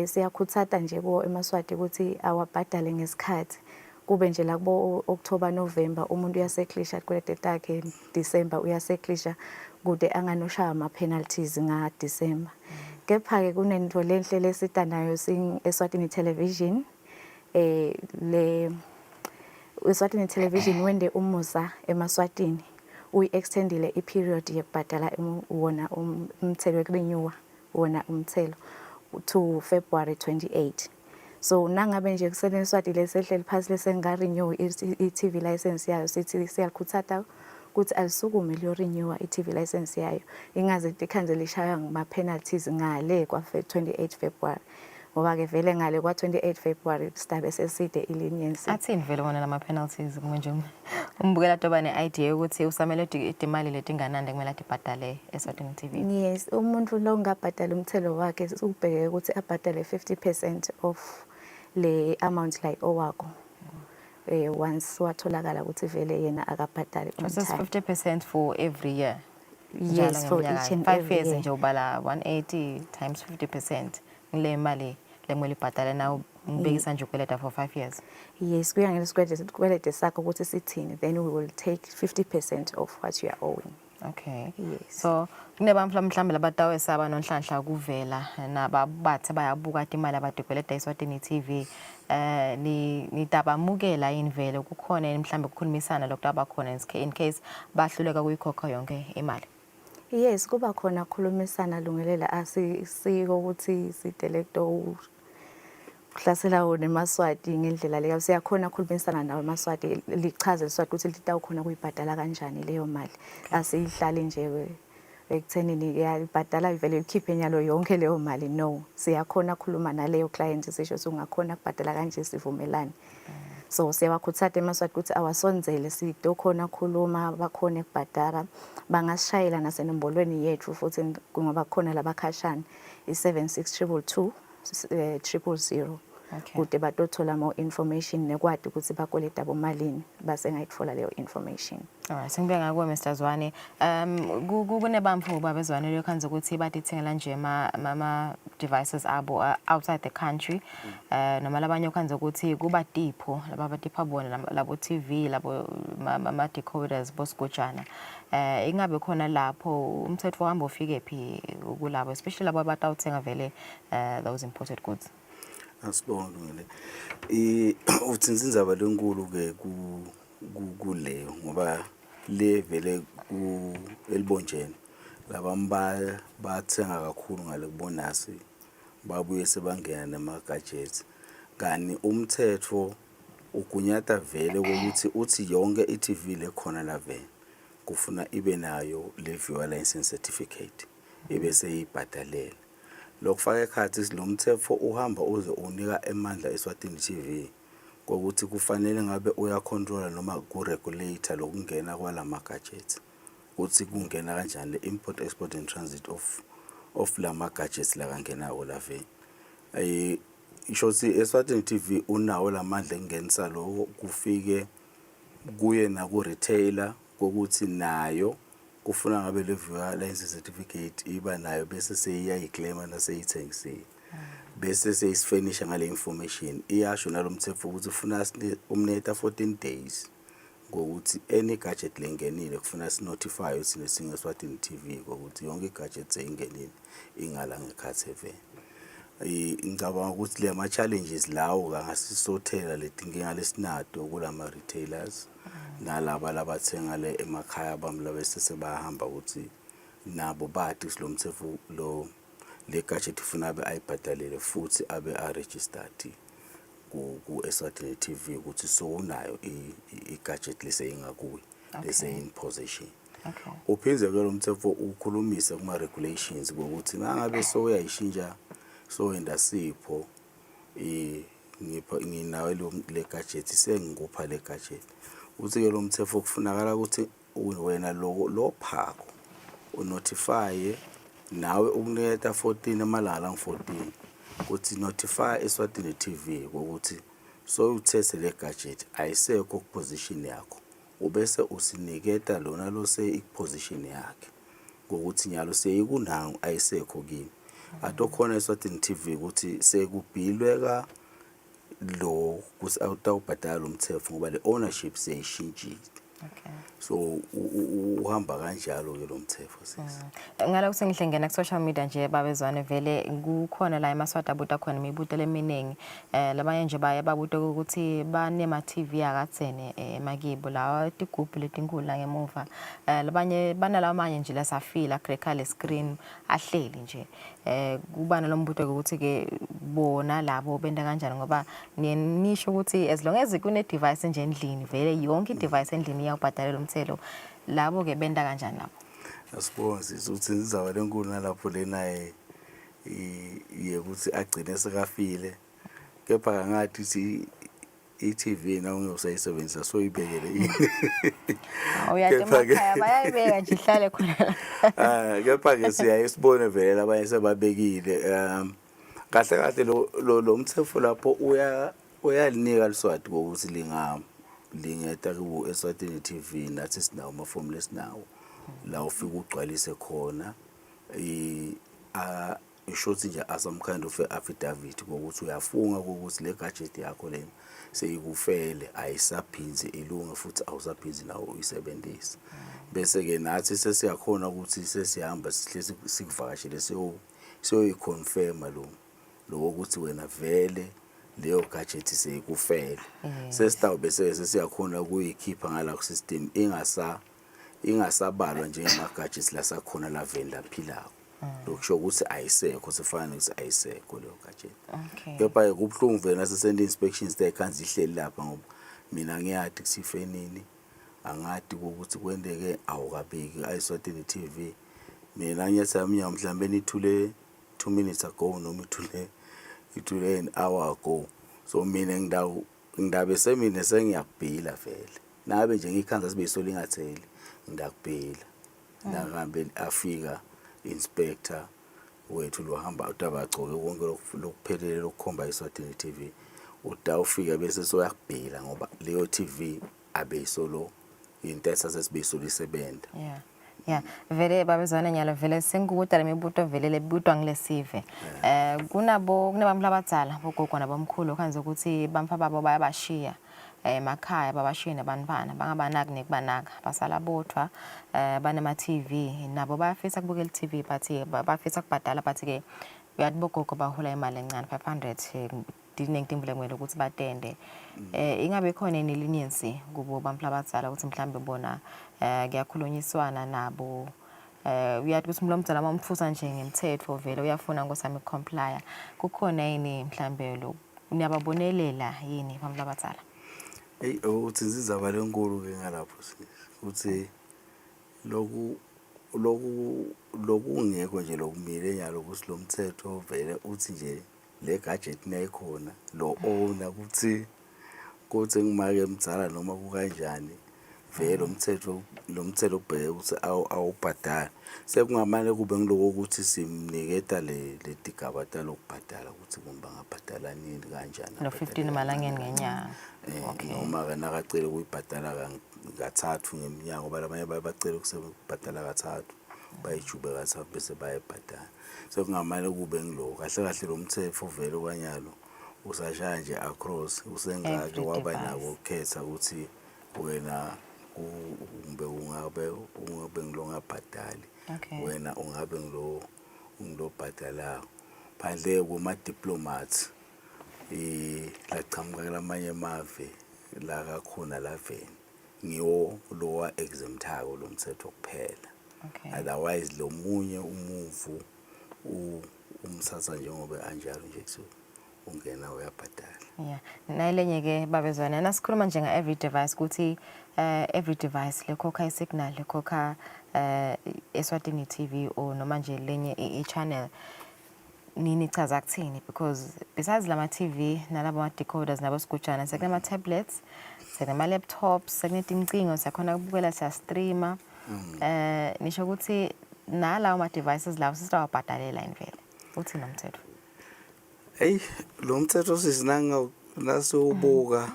Siyakhuthata nje kuwo eMaswati ukuthi awabhadale ngesikhathi kube nje la kubo October November umuntu uyaseklisha kwelede takhe December uyaseklisha kude anganoshaya ama-penalties nga-December. Kepha-ke kunento lenhle lesita nayo Eswatini television Eswatini television wende umusa eMaswatini uyi-extendile i-period yekubhadala wona umthelo wekurenewa wona umthelo to February 28. So nangabe nje kusele Eswatini lesehleli phasi lesengarenew i-TV license yayo sithi siyakhuthata ukuthi alisukume liyorenewa i-TV license yayo ingaze ikhanze lishaya ngama-penalties ngale kwa-28 February ngoba-ke vele ngale kwa-28 February sidabe seside i-leniency. Athini vele wona lama-penalties nje umbukela toba ne-idea yokuthi usamele imali letinganande kumele atibhadale Eswatini TV? Yes, umuntu lo ngabhadala umthelo wakhe ubheke ukuthi abhadale 50% of le amount like owakho. Once watholakala ukuthi vele yena akabhadali on time. So 50% for every year? Yes, for each and 5 years year. nje ubala 180 times 50% ngile mali lemele ibhadale now ngibekisa nje ukweleta for 5 years. Yes, kuya ngesikwelede sakho ukuthi sithini, then we will take 50% of what you are owing. Okay. Yes. So kunebantu mhlawumbe labatawesaba nonhlanhla kuvela nababathe bayabuka imali abadekweleta Eswatini TV. Nitabamukela invele kukhona mhlawumbe ukukhulumisana lokho abakhona in case bahluleka kuyikhokha yonke imali. Yes, kuba khona khulumisana lungelela asisiko ukuthi sidelecto kuhlasela wona eMaswati ngendlela leyo siyakhona ukukhulumisana nawe eMaswati lichaze leswati ukuthi litawukhona kuyibhadala kanjani leyo mali. Asiyihlali nje ekuthenini yayibhadala ivele ikhiphe nyalo yonke leyo mali, no. Siyakhona ukukhuluma naleyo client sisho ungakhona ukubhadala kanje sivumelane. So siyabakhuthaza eMaswati ukuthi awasonzele sidokhona ukukhuluma bakhona ukubhadala, bangasishayela nasenombolweni yethu futhi kungoba khona labakhashana i7622 000. Kude batothola more information nekwadi ukuthi bakoleta bomalini base ngayitfola leyo information. Alright, sengibeka kuwe Mr. Zwane. Kunebamfu babezwane leyo khanze ukuthi badithengela nje ama devices abo outside the country. Noma labanye khanze ukuthi kuba dipho labadipha bona labo TV labo ama decoders bosigojana. Ingabe khona lapho umthetho wahamba ufike phi kulabo, especially labo abatawuthenga vele those imported goods. Asibonge uthi inzindaba lenkulu ke kuleyo ngoba le vele ku elibonjeni labamba bathenga kakhulu ngale kubonasi babuye sebangena nema gadgets kani umthetho ugunyata vele ukuthi uthi yonke iTV lekhona la vele kufuna ibe nayo le viewer license certificate ebese ibhadalela. Lokufaka ekhathi lo mthetho uhamba uze unika emandla Eswatini TV ukuthi kufanele ngabe uyacontrola noma kuregulator lokungena kwalama gadgets ukuthi kungena kanjani import export and transit of lama gadgets la kangenawo la vele. Isho ukuthi Eswatini TV unawo lamandla engenisa lo kufike kuye na ku retailer ukuthi nayo kufuna ngabe le viewer license certificate iba nayo bese seyiyayiclaima naseyithengisile bese seyisifinisha ngale information iyasho nalomthetho ukuthi ufuna umneta 14 days ngokuthi any gadget lengenile kufuna sinotify ukuthi nesinge Eswatini TV ukuthi yonke gadget seyingenile ingala ngekhathi vele. Ngicabanga ukuthi le ma challenges lawo ngasisothela letinkinga lesinato kulama retailers nalaba labathenga le emakhaya bamla bese sebahamba ukuthi nabo bathi lo mthetho lo le gadget ufuna abe ayibhadalele futhi abe registered ku Eswatini TV ukuthi so unayo I gadget leseyingakuyi lese in possession. Okay. Uphindze ke lo mthetho ukhulumisa kuma regulations ukuthi mangabe so uyayishintsha so wenda sipho nginawe le gadget sengikupha le gadget uthi ke lo mthetho kufunakala ukuthi wena lo phako unotify nawe ukuneta 14 amalanga lang14 ukuthi notify Eswatini TV ukuthi so uthese le gadget ayisekho ku position yakho ubese usiniketa lona lo se position yakhe ukuthi nyalo seyikunawo ayisekho kimi atokhona Eswatini TV ukuthi sekubhilweka lo kusawutawubhadala umthetho ngoba le ownership seyishintshile. Okay. So uhamba kanjalo ke lo mthetho sisi. Ngala kusengihle ngena ku social media nje babezwane vele kukhona la eMaswati abuta khona imibuto leminingi labanye nje baye babuta ukuthi banema TV akathene emakibo la tigubhu letinkulu la ngemuva labanye banalawo manje nje lasafila grekhale screen ahleli nje kuba nalombuto ukuthi ke bona labo benda kanjani ngoba nisho ukuthi as long as kune device nje endlini vele yonke device endlini iyawubhadalela umthelo labo ke benda kanjani labo. Asibonge ukuthi izaba lenkulu nalapho lenaye ukuthi agcine sekafile kepha ngathi iTV na ungusayisebenzisa so ibekele yini. Uyathi emakhaya bayayibeka nje ihlale khona. Kepha ke siyayisibone vele abanye sebabekile kahle kahle lo mthetho lapho uyalinika liswati ukuthi lingeta ku Eswatini TV nathi sinawo ama formula esinawo la ufika ugcwalise khona ngishothi nje as some kind of affidavit ukuthi uyafunga ukuthi le gadget yakho lena seyikufele ayisaphinzi ilunga futhi awusaphinzi nawo uyisebenzisa bese ke nathi sesiyakhona ukuthi sesihamba sihlezi sikuvakashele siyoyiconfirma lo ukuthi wena vele leyo gadget seyikufele sesitawube sesiyakhona ukuyikhipha ngala ku system ingasabalwa njengama gadgets lasakhona laveni laphilako lokusho ukuthi ayisekho sifana ukuthi ayisekho leyo gadget kepha kubhlungu vele sesende inspections deyikhanzi ihleli lapha ngoba mina ngiyadi kusifenini angadi ukuthi kwendeke awukabiki Eswatini TV mina ngiyathaminya mhlambe nithule 2 minutes ago noma ithule an hour ago so mina ngidabe semine sengiyakubhila vele nabe nje ngikhanza sibe yisolingatheli ngidakubhila nakambe afika inspector wethu lo hamba utabagcoke konke lokuphelele lokukhomba Eswatini TV utawufika bese soyakubhila ngoba leyo TV abeyisolo into esasesibeyisolo isebenta yeah vele babezwana nyalo vele sengukudala imibuto vele lebutwa ngilesive kunabamhla abadzala bogogo nabomkhulu khanze ukuthi bamfa babo bayabashiya emakhaya babashiye nabantwana bangabanaki nekubanaka basala bodwa banema TV nabo bayafisa kubukela TV but bafisa kubhadala but ke uyathi bogogo bahola imali encane 500 dinengitimbule kumele ukuthi batende ingabe khona ineliniency kubo bamhla abadzala ukuthi mhlambe bona kuyakhulunyiswana nabo uyathi ukuthi umuntu omdala mamfusa nje ngemthetho vele uyafuna ngosami comply kukhona yini mhlambe lo uyababonelela yini bamhla abadzala uthi zizaba lenkulu ke ngalapho ukuthi loku ungekho nje lokumile nyalo ukuthi lo mthetho vele uthi nje le gadget nayikhona lo owner ukuthi ngimake mdzala noma kukanjani vele lo mthetho ubheke ukuthi awubhadala sekungamane kube ngiloko ukuthi simniketa le tigabata lokubhadala ukuthi kumba ngabhadala nini kanjani no 15 emalangeni ngenyanga noma ke nakacela ukuyibhadala kathathu ngeminyaka ngoba labanye bayabacela ukusebenzisa kathathu bayijube kathathu bese bayibhadala sekungamane kube ngiloko kahle kahle lo mthetho vele kwanyalo usashaya nje across usengake waba nako ukhetha ukuthi wena ungabe ngilongabhadali wena ungabe ngilobhadalayo phandle kuma diplomats laqhamuka lamanye amave la kakhona laveni ngiwo lowa exemptako lo mthetho kuphela otherwise lo munye umuvu umsatha njengoba anjalo nje kusuka ungena uyabhadala nayilenye ke babezwana nasikhuluma njenga every device ukuthi every device lekhokha isignal lekhokha Eswatini TV or noma nje lenye i-channel nini chaza kuthini because besides lama TV nalabo decoders nabo sigujana sekunama tablets sekunama laptops sekunetincingo siyakhona ukubukela siya streama nisho ukuthi nalawo ma devices lawo sisawabhadalela invele uthi nomthetho lo mthetho sisinanga nasiubuka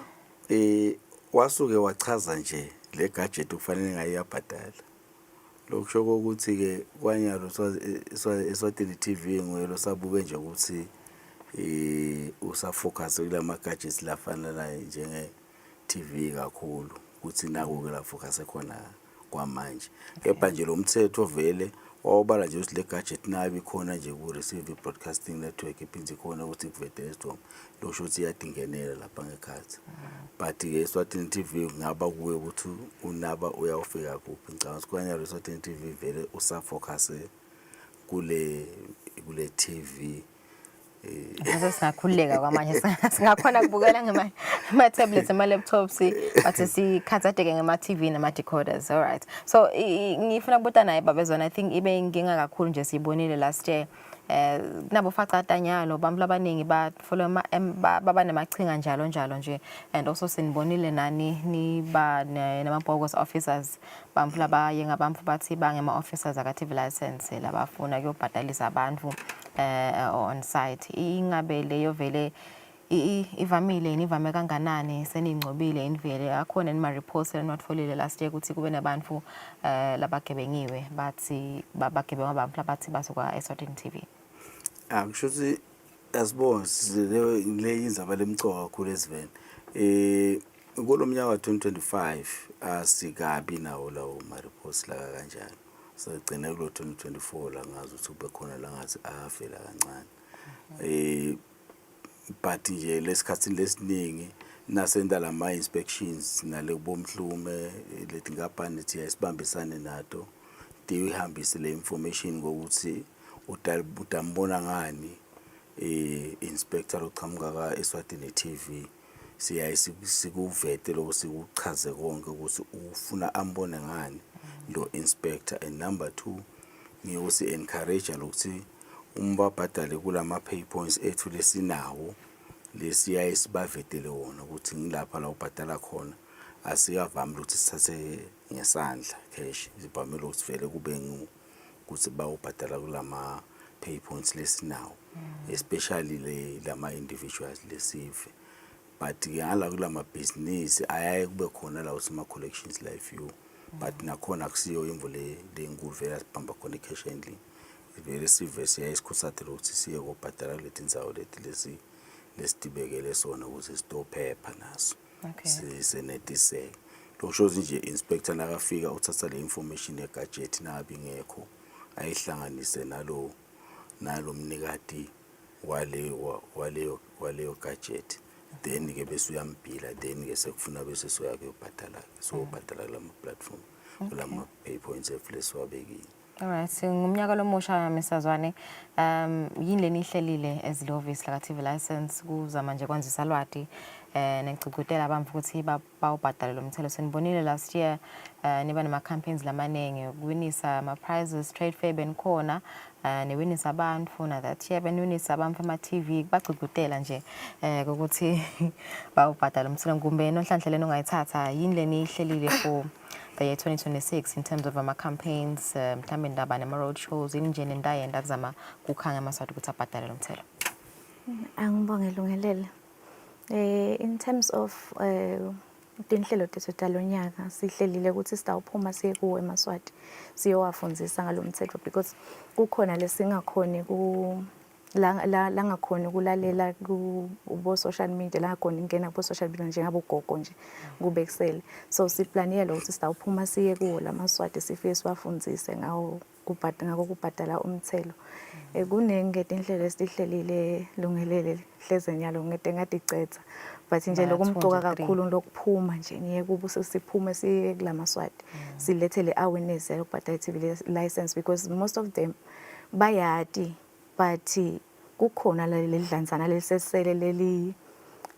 wasuke wachaza nje le gadget kufanele ngayiyabhadala lokusho ukuthi ke kwanyalo Eswatini TV ngoyelo sabuke nje ukuthi usafocus kulama gadgets lafana naye njenge TV kakhulu ukuthi naku ke la focus ekhona kwamanje kepha nje lo mthetho vele wawubala nje ukuthi le gadget nabi khona nje ku receive broadcasting network iphinzi khona ukuthi kuvetele storm lo shothi iyadingenela lapha ngekhathi but ke Eswatini TV ngaba kuwe ukuthi unaba uyawufika kuphi ngicabanga sikwanya Eswatini TV vele usafocus kule TV Ngase singakhuleka kwamanje singakhona kubukela ngema tablets ama laptops bathi sikhathadeke ngema TV nama decoders all right so ngifuna ukubuta naye babezona I think ibe inkinga kakhulu nje siyibonile last year nabo facata nyalo bamhla abaningi ba follow baba nemachinga njalo nje and also sinibonile nani niba nama bogus officers bamhla baye ngabamfu bathi bangema officers aka TV license labafuna kuyobhadalisa abantu on site ingabe leyo vele ivamile ivame kanganani seningcobile indvele akhona nima reports enotfolile last year ukuthi kube nabantu labagebengiwe bathi babagebenga abantu abathi basuka Eswatini TV Ngisho ukuthi asibona le inzaba lemcoka kakhulu esiveni. Kulomnyaka wa-2025 asikabi nawo lawo ma-reports la kanjani. Sagcina kulo 2024 la ngazi ukuthi kube khona la ngathi avela kancane. But nje lesikhathini lesiningi nasenda lama inspections nale bomhlume leti ngapani thi asibambisane nato ihambise le information ngokuthi utambona ngani inspector oqhamuka ka Eswatini TV siyaye sikuvete lokho sikuchaze konke ukuthi ufuna ambone ngani lo inspector. And number 2 ngiyosi encourage ukuthi umbabhadale kulama pay points ethu lesinawo lesiyaye sibavetele wona ukuthi ngilapha la ubhadala khona asiyavami ukuthi sithathe ngesandla cash sivamile ukuthi vele kube ukuthi bawubhadala kulama pay points lesinawo especially lama individuals lesive. But ngala kulama business ayaye kube khona la usima collections la few but nakhona akusiyo imvo le enkulu vele sibamba khona cash handling vele sive siyayisikhusathela ukuthi siye kubhadala leti ndzawo leti lesitibekele sona ukuze sitophepha naso sisenetiseke. Lokusho nje inspector nakafika uthatha le information ye-gadget nabi ngekho ayihlanganise nalo mnikati waleyo gadget then ke bese uyambhila then ke sekufuna bese soya kuyobhadala sobhadala kulama platform kulama pay points eflesiwabekile. Alright, ngumnyaka lomusha Mesazwane, yini leni ihlelile ezilofisi la TV license kuza manje kwanzisa lwati necugudela abamfu ukuthi bawubhadale lo mthelo. Senibonile last year niba nama campaigns lamanenge ukuwinisa ama prizes trade fair benkhona newinisa abantu na that year benwinisa abamfu ama TV bacugudela nje ukuthi bawubhadale umthelo. Ngumbe nonhlanhla leni ongayithatha yini leni ihlelile for the year 2026 in terms of ama campaigns mhlambe ndaba nema road shows injene ndayenda kuzama kukhanga amaswati ukuthi abhadale lo mthelo? Angibonge Lungelele. In terms of tinhlelo tethu talonyaka sihlelile ukuthi sitawuphuma siye kuwe eMaswati siyowafundzisa ngalomthetho because kukhona lesingakhoni la ngakhona ukulalela ku social media la ngakhona ingena ku social media njengabo gogo nje kube kusele. So siplaniyela ukuthi sitawuphuma siye kuwo laMaswati sifike siwafundzise ngawo kubhadala umthelo. Kunenge inhlelo esihlelile Lungelele hleze nyalo ngede ngathi icetha but nje lokumqoka kakhulu lokuphuma nje niye kubo sesiphume siye kulaMaswati silethele awareness yokubhadala TV license because most of them bayati but kukhona lelidlanzana lesesele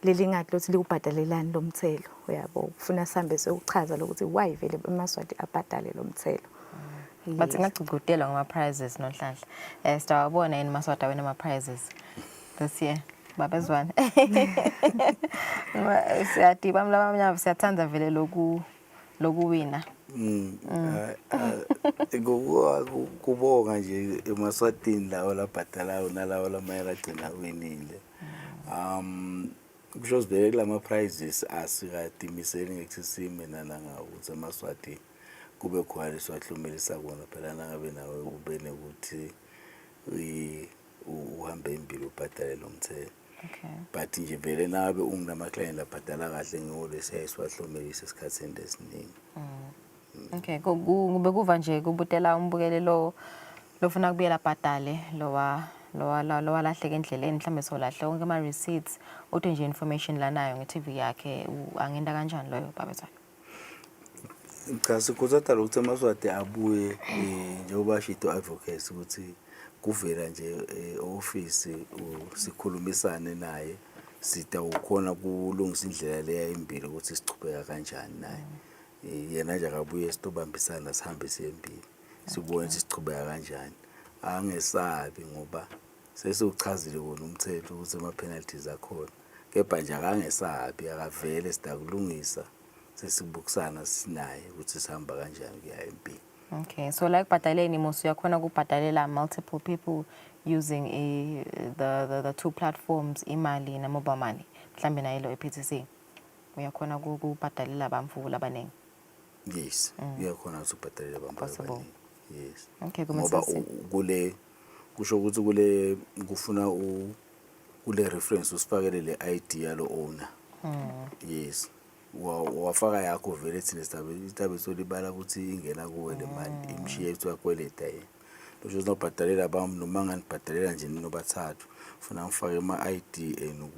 lelingathi lothi likubhadalelani lo mthelo uyabo ufuna sihambe sokuchaza lokuthi why vele eMaswati abhadale lo mthelo. But ngacugudela ngama prizes nonhlanhla sitawabona yini Maswati awena ama prizes this year babezwana siyadiba mlabamnyama siyathanda vele lokuwina. Kubonga nje eMaswatini lawo labhadalayo nalawo lamayela agcina winile. Kusho sivele kulama prizes asikatimiseli ngekuthisime nalanga ukuthi eMaswati kube khona leswahlumelisa kona phela nangabe nawe ube nekuthi uhambe impilo ubhadale lo mthelo. Okay. But nje vele nabe unginama client labhadala kahle ngole siyayiswahlumelisa esikhatsini lesiningi. Okay, kube kuva nje kubutela umbukele lo lofuna kubuyela bhadale lo lahleke endleleni mhlambe solahle wonke ama receipts uthi nje information lanayo nge-TV yakhe angenda kanjani loyo babethwana? Cha sikuzatha ukuthi eMaswati abuye njengoba shito advocates ukuthi kuvela nje office sikhulumisane naye sitawukhona kulungisa indlela leya impilo ukuthi sichubeka kanjani naye. Yena nje akabuye sitobambisana sihambe siyempilo sibone sichubeka kanjani angesabi ngoba sesiuchazile wona umthetho ukuthi ama penalties akhona kepha nje akangesabi akavele sitakulungisa sesibukisana sinaye ukuthi sihamba kanjani kuya empilo. Okay, so like bhadaleni musu yakhona kubhadalela multiple people using the two platforms imali na mobile money mhlambe na ilo ePTC uyakhona kubhadalela bamfu labanengi? Yes, uyakhona ukubhadalela bamfu labanengi. Yes. Okay, ngoba kusho ukuthi kule kufuna kule reference usifakele le ID yalo owner. Yes. Wafaka yakho vele thina sitabe solibala ukuthi ingena kuwe le mali imshiye ethu yakweleta yena. Kusho uzobhadalela abantu noma nganibhadalela nje nobathathu. Funa ngifake ama-ID enu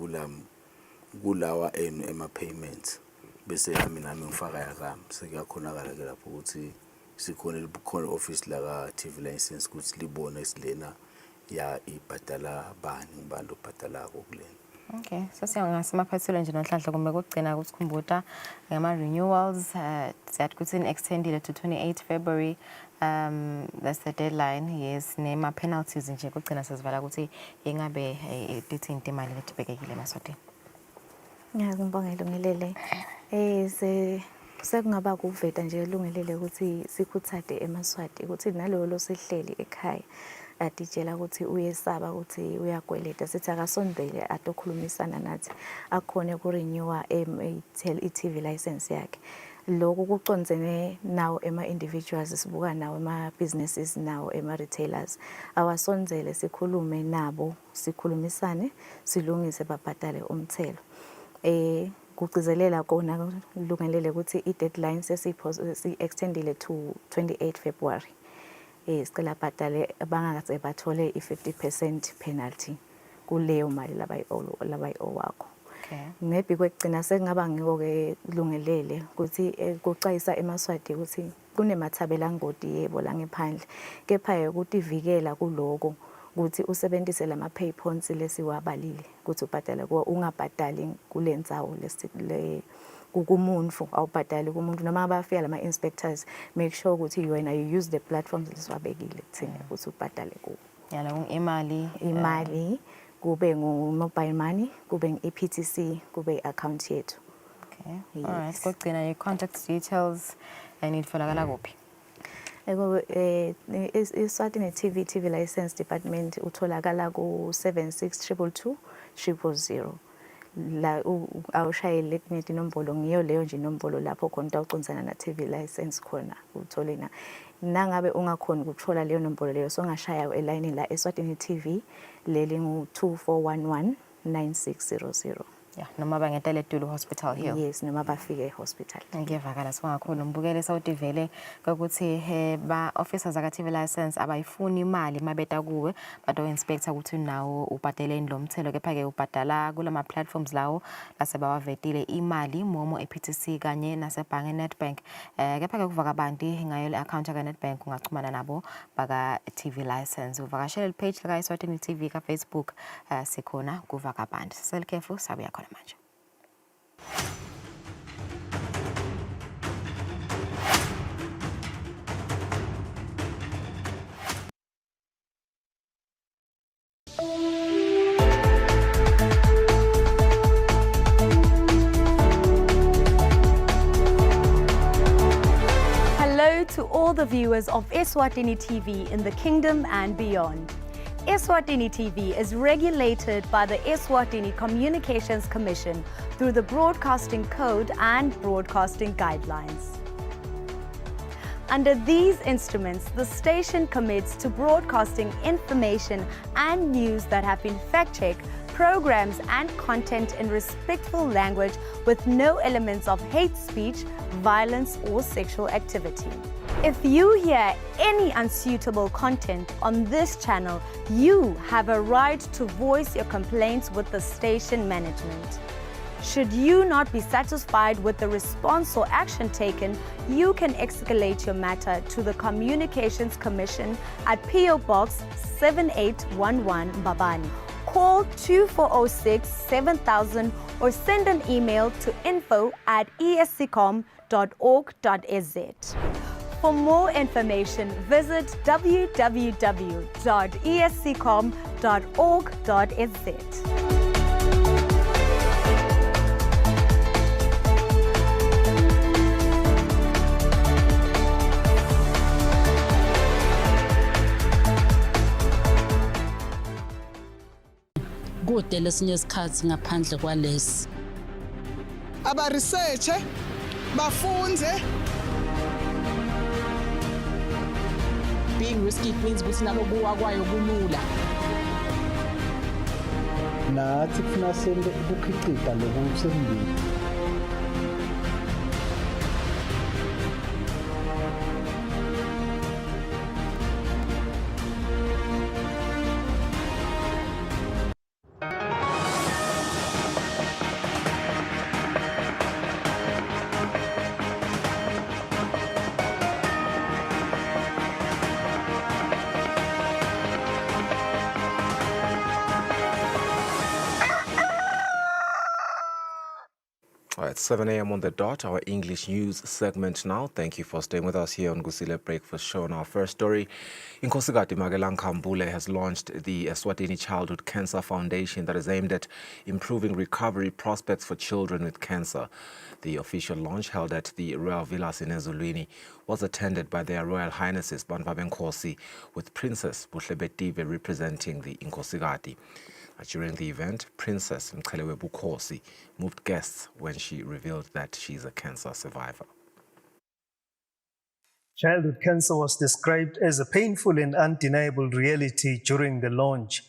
kulawa enu ema-payments. Bese yami nami ngifaka yakami. Sekuyakhonakala ke lapho ukuthi sikhona libukhona office la ka TV license ukuthi libone isilena ya ibhadala bani ngibani lobhadalako kulena. Okay, so siyangasimaphathelo nje nomhlandla kumbe kokugcina ukusikhumbuta ngama-renewals siyathi kuthi extended to 28 February. That's the deadline. Yes, nema-penalties nje kugcina sesivala ukuthi ingabe dithi into imali letibekekile eMaswatini. Ngiyabonga Lungelele. Sekungaba kuveta nje Lungelele ukuthi sikhuthade eMaswati ukuthi nalolo losihleli ekhaya atitshela ukuthi uyesaba ukuthi uyakweleta sithi akasondele atokhulumisana nathi akhone kurenewa i-TV license yakhe. Lokho kucondzene nawo ema-individuals sibuka nawo ema-businesses nawo ema-retailers awasondzele sikhulume nabo sikhulumisane silungise babhadale umthelo. Kugcizelela kona Lungelele ukuthi i-deadline si-extendile to 28 February. Sicela bhadale bangakaze bathole i-50% penalty kuleyo mali labayi-owakho. Maybe kwekugcina sekungaba ngiko ke Lungelele ukuthi kucayisa eMaswati ukuthi kunemathabela ngodi yebo la ngephandle kepha ukuthi ivikela kuloko ukuthi usebenzise lama pay points lesiwabalile ukuthi ubhadale ungabhadali kulendzawo le kumuntu awubhadali kumuntu noma abafika lama inspectors make sure ukuthi wena you use the platforms lesiwabekile kuthina ukuthi ubhadale kuwo. Yala imali kube mobile money kube nge-EPTC kube i-account yethu. Okay. Yes. All right. Kokugcina your contact details and itfolakala kuphi? Eswatini TV license department utholakala ku 7622 000. La awushayele nethi inombolo ngiyo leyo nje inombolo lapho khona uconsana na TV license khona uthole na nangabe ungakhona ukuthola leyo nombolo leyo songashaya eline la Eswatini TV leli ngu 2411 9600. Yeah, noma bangetele Dulu Hospital here. Yes, noma bafike ehospital. Ngiyavakala singakhona umbukele sawutivele ukuthi ba officers aka TV license abayifuni imali mabeta kuwe bado inspector ukuthi nawo ubhadele indlomthelo kepha ke ubhadala kulama platforms lawo lasebawavetile imali momo ePTC kanye nasebhange Nedbank kepha ke kuvaka abantu ngayo le account ka Nedbank ungachumana nabo baka TV license uvakashele page la Eswatini TV ka Facebook sikhona kuvaka abantu selkefu sabuya khona manje. Hello to all the viewers of Eswatini TV in the kingdom and beyond. Eswatini TV is regulated by the Eswatini Communications Commission through the Broadcasting Code and Broadcasting Guidelines. Under these instruments, the station commits to broadcasting information and news that have been fact-checked, programs and content in respectful language with no elements of hate speech, violence or sexual activity. If you hear any unsuitable content on this channel, you have a right to voice your complaints with the station management. Should you not be satisfied with the response or action taken, you can escalate your matter to the Communications Commission at PO Box 7811 Babani. Call 2406 7000 or send an email to info@esccom.org.za. For more information, visit www.esccom.org.za. Kude lesinye isikhathi ngaphandle kwalesi aba research bafunze be being risky, it means ukuthi nalokuwa kwayo kulula. Nathi kufuna sente ukukhicita lokusembili. All right, 7 a.m. on the dot, our English news segment now. Thank you for staying with us here on Kusile Breakfast Show. And our first story, Inkosikati Magelang has launched the Eswatini Childhood Cancer Foundation that is aimed at improving recovery prospects for children with cancer. The official launch, held at the Royal Villas in Eswatini, was attended by Their Royal Highnesses Bantu Benkosi, with Princess Buhlebetive representing the Inkosikati. During the event, Princess Mkelewe Bukhosi moved guests when she revealed that she is a cancer survivor. Childhood cancer was described as a painful and undeniable reality during the launch.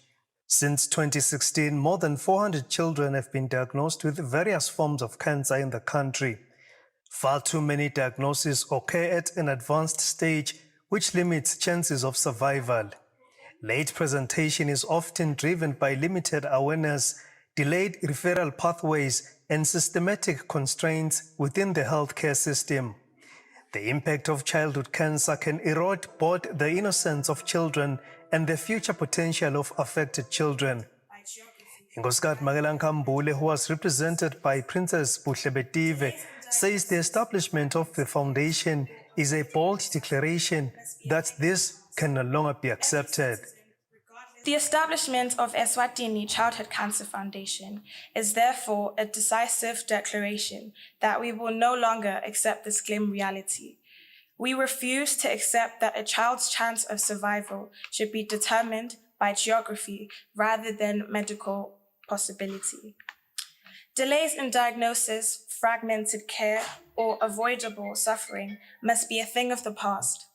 Since 2016, more than 400 children have been diagnosed with various forms of cancer in the country. Far too many diagnoses occur at an advanced stage, which limits chances of survival. Late presentation is often driven by limited awareness, delayed referral pathways, and systematic constraints within the healthcare system. The impact of childhood cancer can erode both the innocence of children and the future potential of affected children. Inkosikati Magelang Kambule, who was represented by Princess Buhlebetive, says the establishment of the foundation is a bold declaration that this can no longer be accepted. The establishment of Eswatini Childhood Cancer Foundation is therefore a decisive declaration that we will no longer accept this grim reality. We refuse to accept that a child's chance of survival should be determined by geography rather than medical possibility. Delays in diagnosis, fragmented care, or avoidable suffering must be a thing of the past.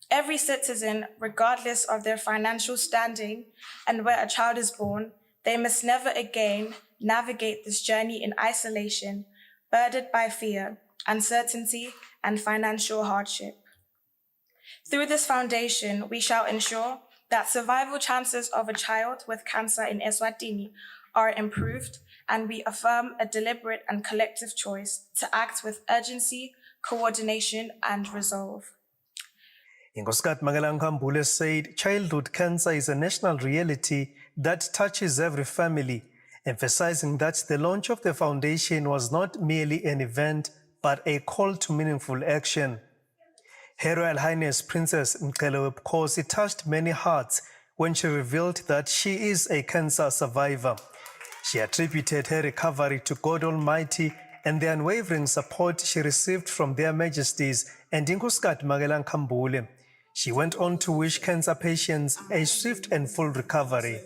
Every citizen, regardless of their financial standing and where a child is born, they must never again navigate this journey in isolation, burdened by fear, uncertainty, and financial hardship. Through this foundation, we shall ensure that survival chances of a child with cancer in Eswatini are improved, and we affirm a deliberate and collective choice to act with urgency, coordination, and resolve. Inkosikati Magelang Kambule said childhood cancer is a national reality that touches every family, emphasizing that the launch of the foundation was not merely an event, but a call to meaningful action. Her Royal Highness Princess Mkelewe Bukhosi touched many hearts when she revealed that she is a cancer survivor. She attributed her recovery to God Almighty and the unwavering support she received from their majesties and Inkosikati Magelang Kambule. She went on to wish cancer patients a swift and full recovery.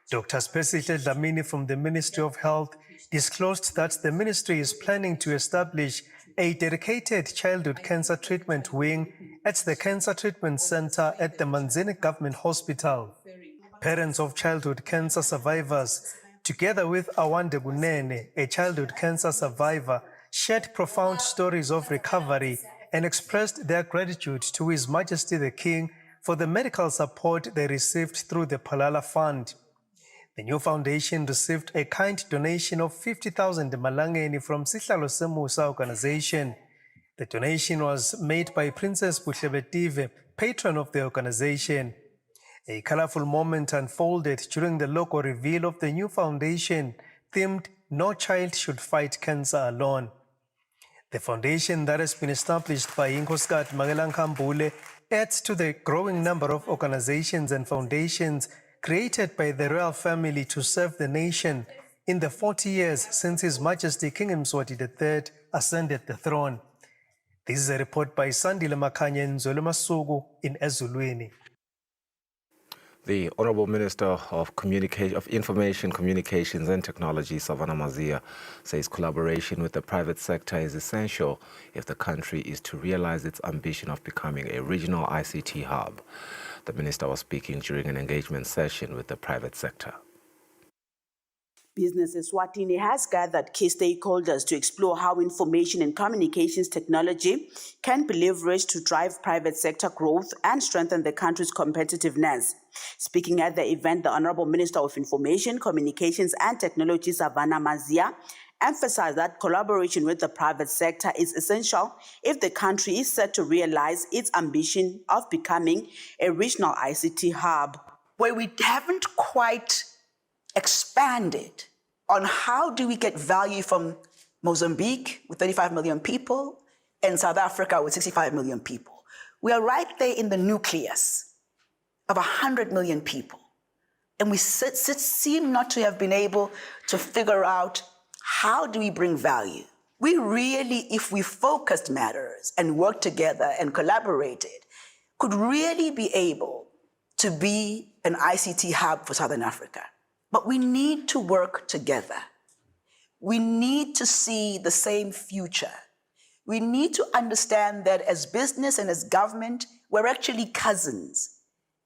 Dr. Spesihle Dlamini from the Ministry of Health disclosed that the ministry is planning to establish a dedicated childhood cancer treatment wing at the Cancer Treatment Center at the Manzini Government Hospital. Parents of childhood cancer survivors, together with Awande Gunene, a childhood cancer survivor, shared profound stories of recovery and expressed their gratitude to His Majesty the King for the medical support they received through the Palala Fund. The new foundation received a kind donation of 50,000 malangeni from Sihlalo Semusa organization. The donation was made by Princess Buhlebetive, patron of the organization. A colorful moment unfolded during the logo reveal of the new foundation, themed "No Child Should Fight Cancer Alone." The foundation that has been established by Inkoskat Magelang adds to the growing number of organizations and foundations created by the royal family to serve the nation in the 40 years since His Majesty King Mswati III ascended the throne. This is a report by Sandile Makhanye Nzolo Masuku in Ezulwini. The Honorable Minister of Information, Communications and Technology, Savannah Mazia, says collaboration with the private sector is essential if the country is to realize its ambition of becoming a regional ICT hub. The minister was speaking during an engagement session with the private sector. Business Eswatini has gathered key stakeholders to explore how information and communications technology can be leveraged to drive private sector growth and strengthen the country's competitiveness. Speaking at the event, the Honorable Minister of Information, Communications and Technology, Savannah Mazia, emphasized that collaboration with the private sector is essential if the country is set to realize its ambition of becoming a regional ICT hub. Where we haven't quite expanded on how do we get value from Mozambique with 35 million people and South Africa with 65 million people. We are right there in the nucleus of 100 million people. And we seem not to have been able to figure out how do we bring value. We really, if we focused matters and worked together and collaborated, could really be able to be an ICT hub for Southern Africa. But we need to work together. We need to see the same future. We need to understand that as business and as government, we're actually cousins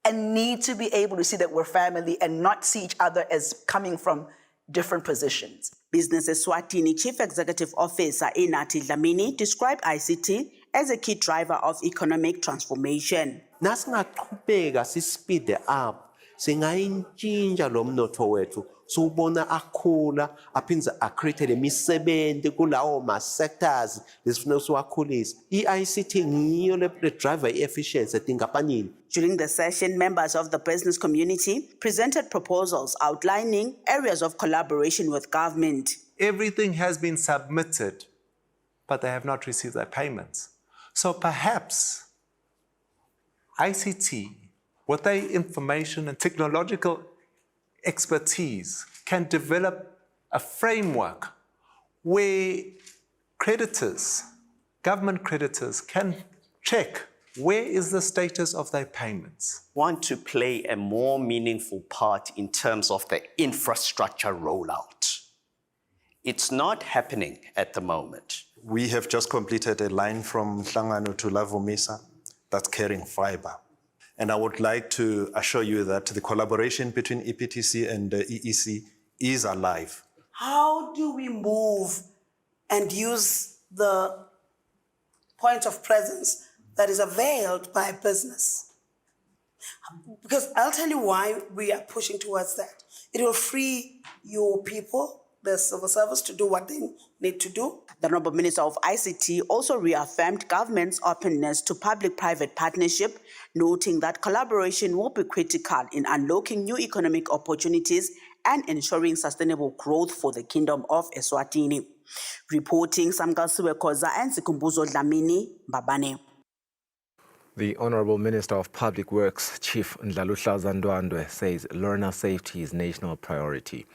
and need to be able to see that we're family and not see each other as coming from different positions. Business Eswatini Chief Executive Officer Inathi Dlamini described ICT as a key driver of economic transformation. Nasingaqhubeka si-speed up singayintshintsha lo mnotho wethu siwubona akhula aphinze acreate lemisebenzi kulawo ma-sectors lesifuna siwakhulise. I-ICT ngiyo le driver i-efficiency etinkampanini. During the session, members of the business community presented proposals outlining areas of collaboration with government. Everything has been submitted, but they have not received their payments. So perhaps ICT, with their information and technological expertise, can develop a framework where creditors, government creditors, can check where is the status of their payments. Want to play a more meaningful part in terms of the infrastructure rollout. It's not happening at the moment. We have just completed a line from Hlangano to Lavomisa that's carrying fiber. And I would like to assure you that the collaboration between EPTC and the EEC is alive. How do we move and use the point of presence that is availed by business? Because I'll tell you why we are pushing towards that. It will free your people, the civil service, to do what they need to do. The Honorable Minister of ICT also reaffirmed government's openness to public-private partnership, noting that collaboration will be critical in unlocking new economic opportunities and ensuring sustainable growth for the Kingdom of Eswatini. Reporting Samkasiwe Koza and Sikumbuzo Dlamini, Mbabane. The Honorable Minister of Public Works, Chief Ndlaluhlaza Ndwandwe, says learner safety is national priority.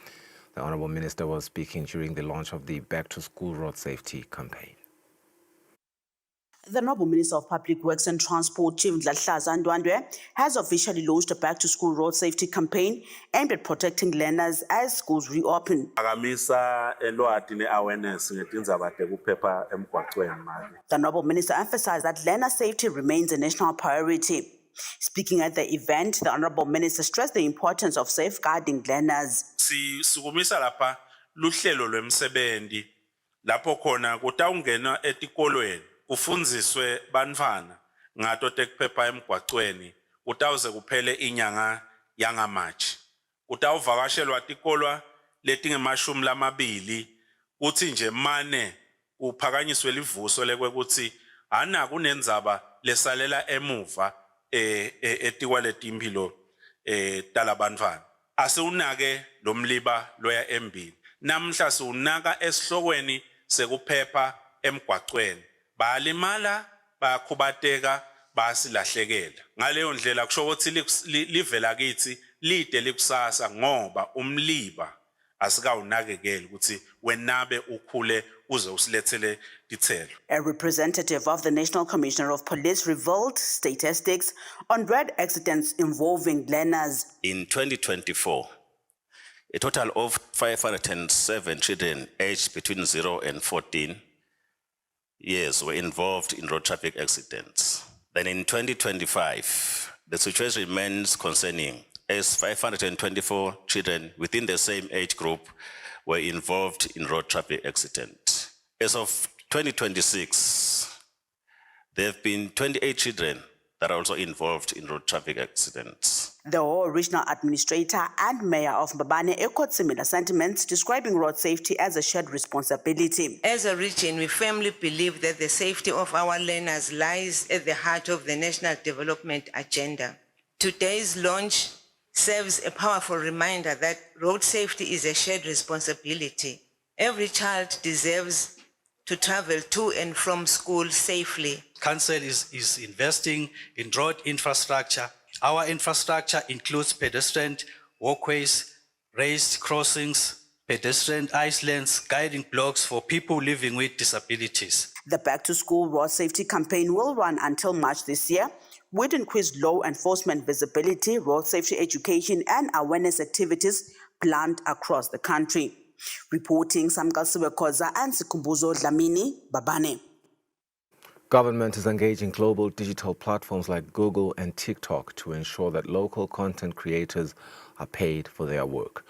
The Honorable Minister was speaking during the launch of the Back to School Road Safety campaign. The Honorable Minister of Public Works and Transport, Chief Ndlaluhlaza Ndwandwe, has officially launched a Back to School Road Safety campaign aimed at protecting learners as schools reopen. The Honorable Minister emphasized that learner safety remains a national priority. Speaking at the event, the Honorable Minister stressed the importance of safeguarding learners. Sisukumisa lapha luhlelo lwemsebenzi lapho khona kutawungena etikolweni kufundziswe bantfwana ngato tekuphepha emgwacweni kutawuze kuphele inyanga yangamanje. Kutawuvakashelwa tikolwa letingemashumi lamabili kuthi nje mane uphakanyiswe livuso lekwekuthi ana kunendzaba lesalela emuva etikwaleti impilo talabantwana. Asiwunake lo mliba loya embili. Namhla siwunaka esihlokweni sekuphepha emgwaqweni bayalimala bayakhubateka bayasilahlekela ngaleyo ndlela kusho ukuthi livela kithi lide likusasa ngoba umliba asikawunakekeli ukuthi wenabe ukhule uze usilethele dithelo. A representative of the National Commissioner of Police revealed statistics on road accidents involving learners. In 2024, a total of 507 children aged between 0 and 14 years were involved in road traffic accidents. Then in 2025, the situation remains concerning as 524 children within the same age group were involved in road traffic accidents. As of 2026, there have been 28 children that are also involved in road traffic accidents. The regional administrator and mayor of Mbabane echoed similar sentiments, describing road safety as a shared responsibility. As a region, we firmly believe that the safety of our learners lies at the heart of the national development agenda. Today's launch serves a powerful reminder that road safety is a shared responsibility. Every child deserves to travel to and from school safely. Council is investing in road infrastructure. Our infrastructure includes pedestrian walkways, raised crossings, pedestrian islands, guiding blocks for people living with disabilities. The Back to School Road Safety campaign will run until March this year, with increased law enforcement visibility, road safety education, and awareness activities planned across the country. Reporting Samkasiwe Koza and Sikumbuzo Dlamini, Babane. Government is engaging global digital platforms like Google and TikTok to ensure that local content creators are paid for their work.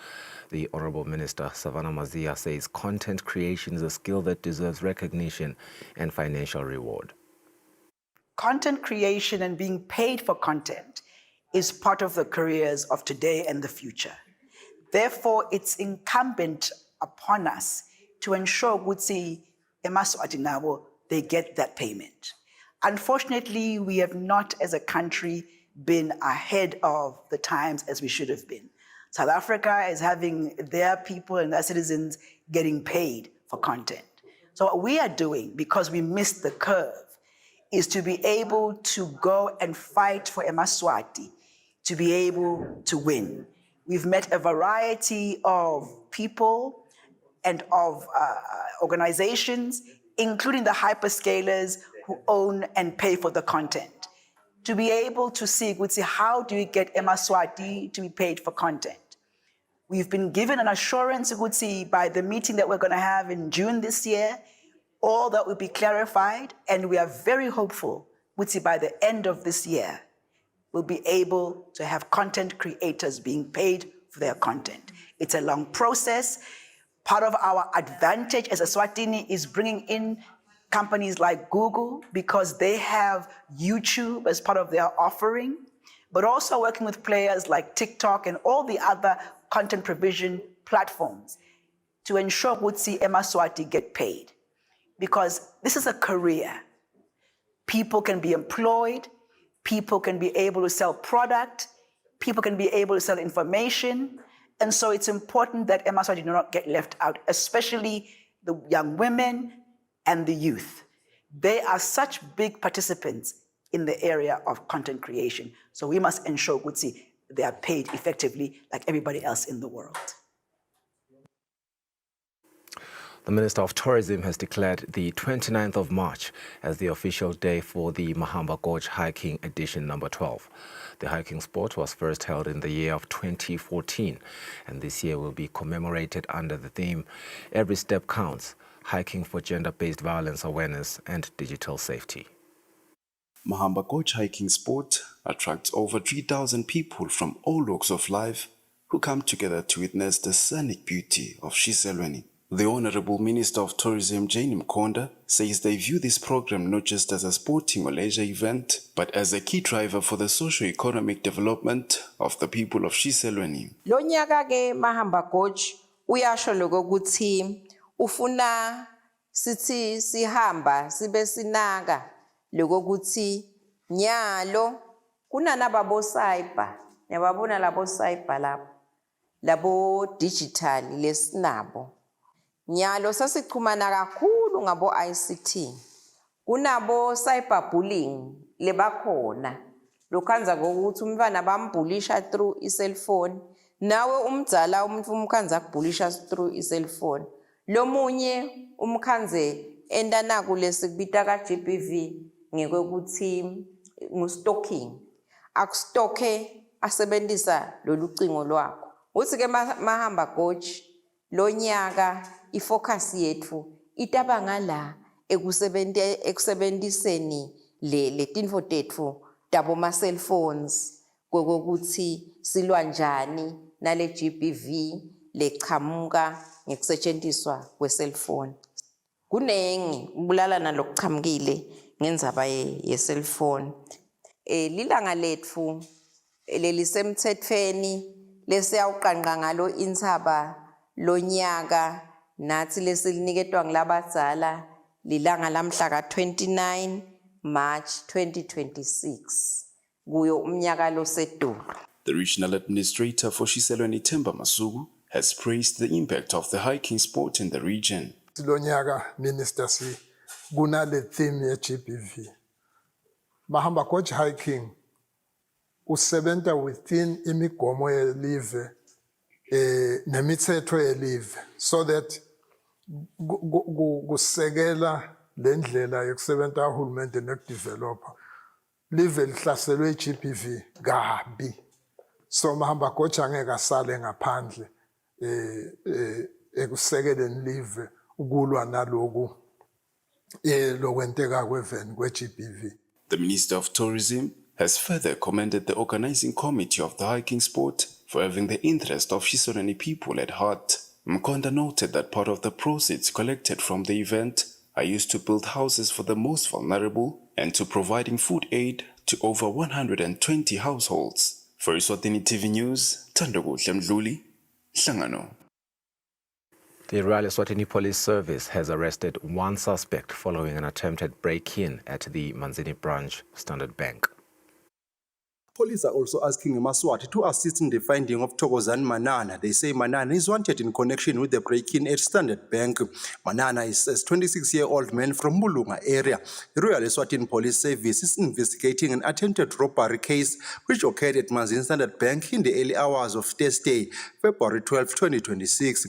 The Honorable Minister Savannah Mazia says content creation is a skill that deserves recognition and financial reward. Content creation and being paid for content is part of the careers of today and the future. Therefore, it's incumbent upon us to ensure they get that payment. Unfortunately, we have not as a country been ahead of the times as we should have been. South Africa is having their people and their citizens getting paid for content. So what we are doing, because we missed the curve, is to be able to go and fight for Eswatini to be able to win. We've met a variety of people and of organizations, including the hyperscalers who own and pay for the content, to be able to see, how do we get Eswatini to be paid for content? We've been given an assurance, by the meeting that we're going to have in June this year, all that will be clarified, and we are very hopeful, by the end of this year, we'll be able to have content creators being paid for their content. It's a long process. Part of our advantage as Eswatini is bringing in companies like Google because they have YouTube as part of their offering, but also working with players like TikTok and all the other content provision platforms to ensure Eswatini get paid. Because this is a career. People can be employed, people can be able to sell product, people can be able to sell information, and so it's important that Eswatini do not get left out, especially the young women and the youth. They are such big participants in the area of content creation, so we must ensure they are paid effectively like everybody else in the world. The Minister of Tourism has declared the 29th of March as the official day for the Mahamba Gorge Hiking Edition number 12. The hiking sport was first held in the year of 2014, and this year will be commemorated under the theme, Every Step Counts, Hiking for Gender-Based Violence Awareness and Digital Safety. Mahamba Gorge hiking sport attracts over 3,000 people from all walks of life who come together to witness the scenic beauty of Kusile. The Honorable Minister of Tourism, Jane Mkonda, says they view this program not just as a sporting or leisure event, but as a key driver for the socio-economic development of the people of Kusile. Lo nyaka ke Mahamba Gorge uyasho lokho ukuthi ufuna sithi sihamba sibe sinaka lokho ukuthi nyalo kunanababo cyber nababona labo cyber labo digital lesinabo. Nyalo sasichumana kakhulu kakhulu ngabo ICT. Kunabo cyberbullying lebakhona. Lokhanza ngokuthi umntwana bambullisha through i-cellphone. Nawe umdzala umuntu umkhanza kubullisha through i-cellphone. Lomunye umkhanze enda naku lesikubita ka GBV ngekwekuthi ngu-stalking. Akustoke asebenzisa lolu cingo lwakho. Uthi ke mahamba coach lo nyaka ifocus yethu itaba ngala ekusebenziseni le tinfo tetfu tabo ma cellphones kokuthi silwa njani nale GBV lechamuka ngekusetshenziswa kwe-cellphone. Kunengi ubulala nalokuchamukile ngendzaba ye-cellphone. Lilanga letfu lelisemthethweni lesiyawuqanqa ngalo intsaba lonyaka nathi lesiliniketwa ngilabadzala lilanga lamhla ka 29 March 2026 kuyo umnyaka losedulu. The regional administrator for Shiselweni Themba Masuku has praised the impact of the hiking sport in the region. Lonyaka minister si kunale theme ye GBV. Mahamba coach hiking usebenta within imigomo yelive nemithetho yelive so that kusekela lendlela yokusebenta uhulumende nekudevelopa live lihlaselwe GBV kabi. So mahamba coach angeke asale ngaphandle ekusekeleni live ukulwa naloku lokwenteka kweveni kwe-GBV. The Minister of Tourism has further commended the organizing committee of the hiking sport for having the interest of Shiselweni people at heart. Mkonda noted that part of the proceeds collected from the event are used to build houses for the most vulnerable and to providing food aid to over 120 households. For Eswatini TV News, Tandokuhle Mdluli, Hlangano. The Royal Eswatini Police Service has arrested one suspect following an attempted break-in at the Manzini branch Standard Bank. Police are also asking Maswati to assist in the finding of Thokozani Manana. They say Manana is wanted in connection with the break-in at Standard Bank. Manana is a 26-year-old man from Mulunga area. The Royal Eswatini Police Service is investigating an attempted robbery case which occurred at Manzini Standard Bank in the early hours of Thursday, February 12, 2026.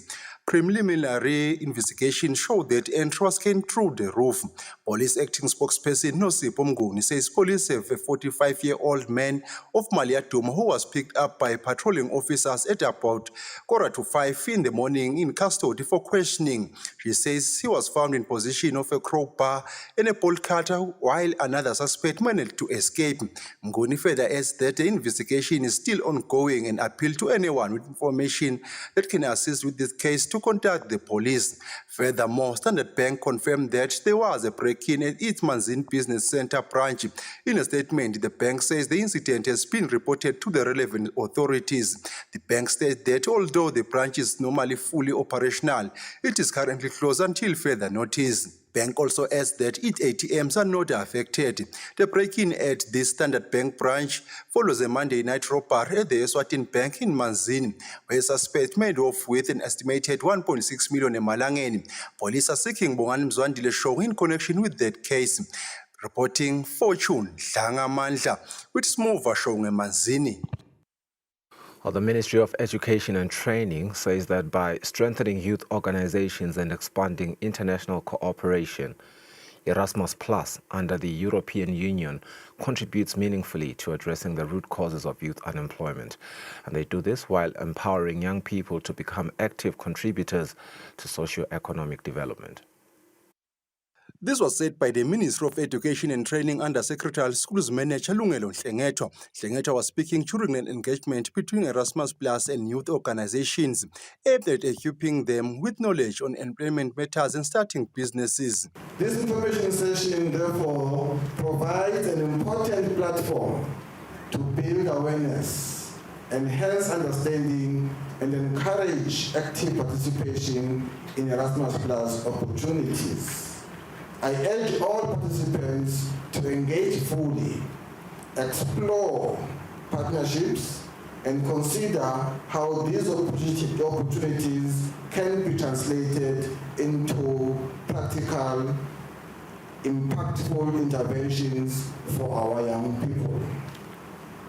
Preliminary investigation showed that entrance came through the roof. Police acting spokesperson Nosipho Mnguni says police have a 45-year-old man of Maliadum who was picked up by patrolling officers at about 4:45 in the morning in custody for questioning. She says he was found in possession of a crowbar and a bolt cutter while another suspect managed to escape. Mnguni further adds that the investigation is still ongoing and appeal to anyone with information that can assist with this case to contact the police. Furthermore, Standard Bank confirmed that there was a break-in at its Manzini Business Center branch. In a statement, the bank says the incident has been reported to the relevant authorities. The bank states that although the branch is normally fully operational, it is currently closed until further notice. Bank also adds that its ATMs are not affected. The break-in at this Standard Bank branch follows a Monday night robbery at the Eswatini Bank in Manzini, where a suspect made off with an estimated 1.6 million emalangeni. Police are seeking Bongani Mzwandile show in connection with that case. Reporting Fortune Dlangamandla with Smova Show Manzini. Well, the Ministry of Education and Training says that by strengthening youth organizations and expanding international cooperation, Erasmus Plus under the European Union contributes meaningfully to addressing the root causes of youth unemployment. And they do this while empowering young people to become active contributors to socio-economic development. This was said by the Minister of Education and Training Under Secretary Schools Manager Lungelo Nhlengetwa. Nhlengetwa was speaking during an engagement between Erasmus Plus and youth organizations aimed at equipping them with knowledge on employment matters and starting businesses. This information session, therefore, provides an important platform to build awareness, enhance understanding, and encourage active participation in Erasmus Plus opportunities. I urge all participants to engage fully, explore partnerships, and consider how these opportunities can be translated into practical, impactful interventions for our young people.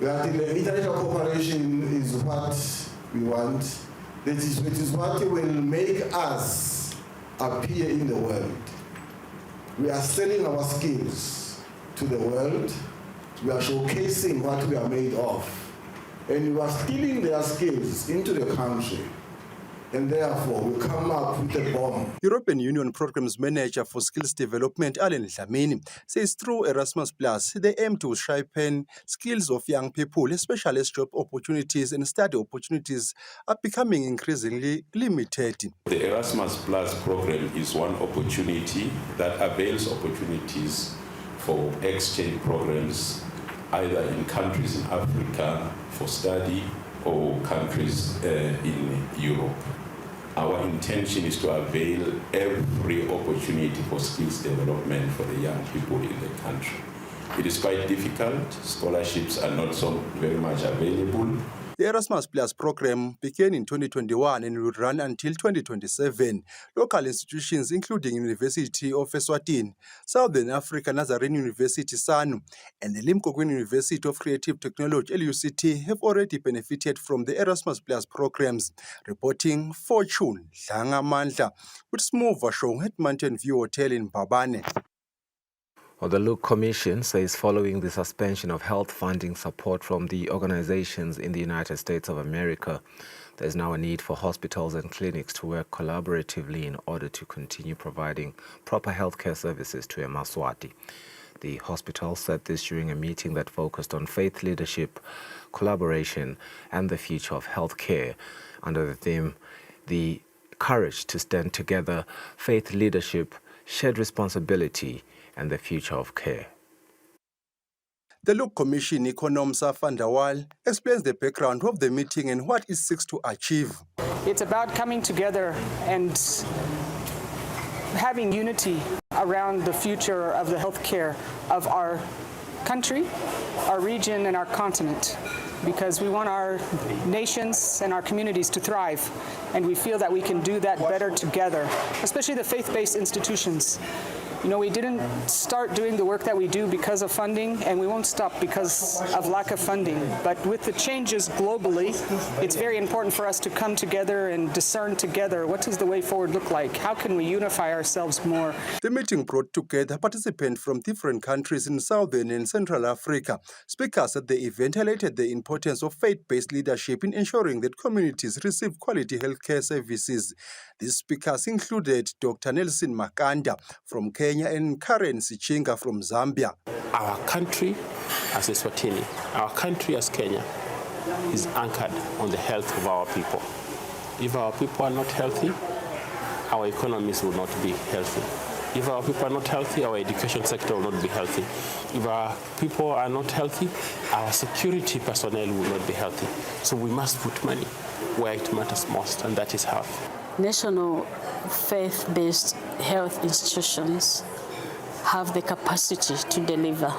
That international cooperation is what we want. It is what will make us appear in the world. We are selling our skills to the world. We are showcasing what we are made of. And we are stealing their skills into the country. And therefore, we come up with a bomb. European Union Programs Manager for Skills Development, Alan Dlamini, says through Erasmus Plus, they aim to sharpen skills of young people, especially as job opportunities and study opportunities are becoming increasingly limited. The Erasmus Plus program is one opportunity that avails opportunities for exchange programs either in countries in Africa for study or countries in Europe. Our intention is to avail every opportunity for skills development for the young people in the country. It is quite difficult. Scholarships are not so very much available. The Erasmus Plus program began in 2021 and will run until 2027. Local institutions, including University of Eswatini, Southern Africa Nazarene University, SANU, and the Limpopo University of Creative Technology, LUCT, have already benefited from the Erasmus Plus programs. Reporting Fortune Dlangamandla, with small version at Mountain View Hotel in Babane. Well, the Look Commission says following the suspension of health funding support from the organizations in the United States of America, there is now a need for hospitals and clinics to work collaboratively in order to continue providing proper healthcare services to eMaswati. The hospital said this during a meeting that focused on faith leadership, collaboration, and the future of healthcare under the theme, The Courage to Stand Together, Faith Leadership, Shared Responsibility, and the Future of Care. The Look Commission Econom Safandawal explains the background of the meeting and what it seeks to achieve. It's about coming together and having unity around the future of the healthcare of our country, our region, and our continent, because we want our nations and our communities to thrive, and we feel that we can do that better together, especially the faith-based institutions. You know, we didn't start doing the work that we do because of funding, and we won't stop because of lack of funding. But with the changes globally, it's very important for us to come together and discern together what does the way forward look like? How can we unify ourselves more? The meeting brought together participants from different countries in Southern and Central Africa. Speakers at the event highlighted the importance of faith-based leadership in ensuring that communities receive quality healthcare services. These speakers included Dr. Nelson Makanda from Kenya and Karen Sichinga from Zambia. Our country as Eswatini, our country as Kenya, is anchored on the health of our people. If our people are not healthy, our economies will not be healthy. If our people are not healthy, our education sector will not be healthy. If our people are not healthy, our security personnel will not be healthy. So we must put money where it matters most, and that is health. National faith-based health institutions have the capacity to deliver.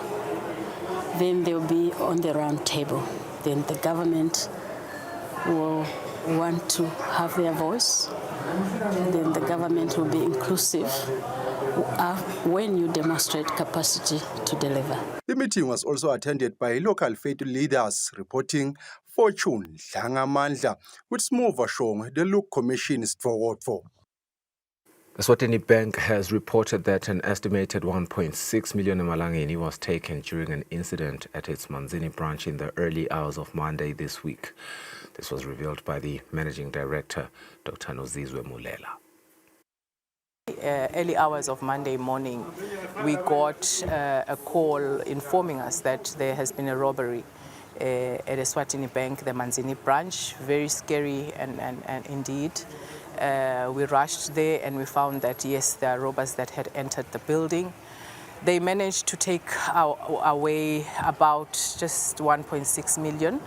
Then they'll be on the round table. Then the government will want to have their voice. Then the government will be inclusive when you demonstrate capacity to deliver. The meeting was also attended by local faith leaders. Reporting Fortune Dlangamandla, with small version, the Look Commission is forward for. The Eswatini Bank has reported that an estimated 1.6 million emalangeni was taken during an incident at its Manzini branch in the early hours of Monday this week. This was revealed by the Managing Director, Dr. Nozizwe Mulela. Early hours of Monday morning, we got a call informing us that there has been a robbery at Eswatini Bank, the Manzini branch. Very scary and indeed. We rushed there and we found that, yes, there are robbers that had entered the building. They managed to take away about just 1.6 million.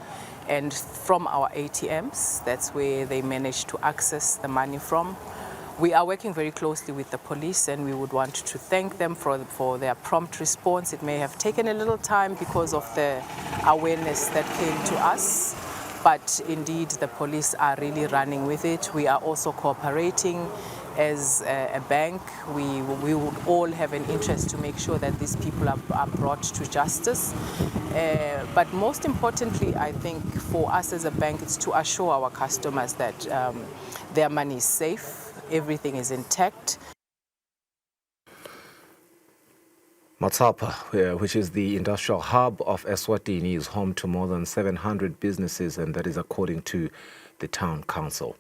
And from our ATMs, that's where they managed to access the money from. We are working very closely with the police, and we would want to thank them for their prompt response. It may have taken a little time because of the awareness that came to us, but indeed the police are really running with it. We are also cooperating as a bank. We would all have an interest to make sure that these people are brought to justice. But most importantly, I think for us as a bank, it's to assure our customers that their money is safe, everything is intact. Matapa, which is the industrial hub of Eswatini, is home to more than 700 businesses, and that is according to the town council.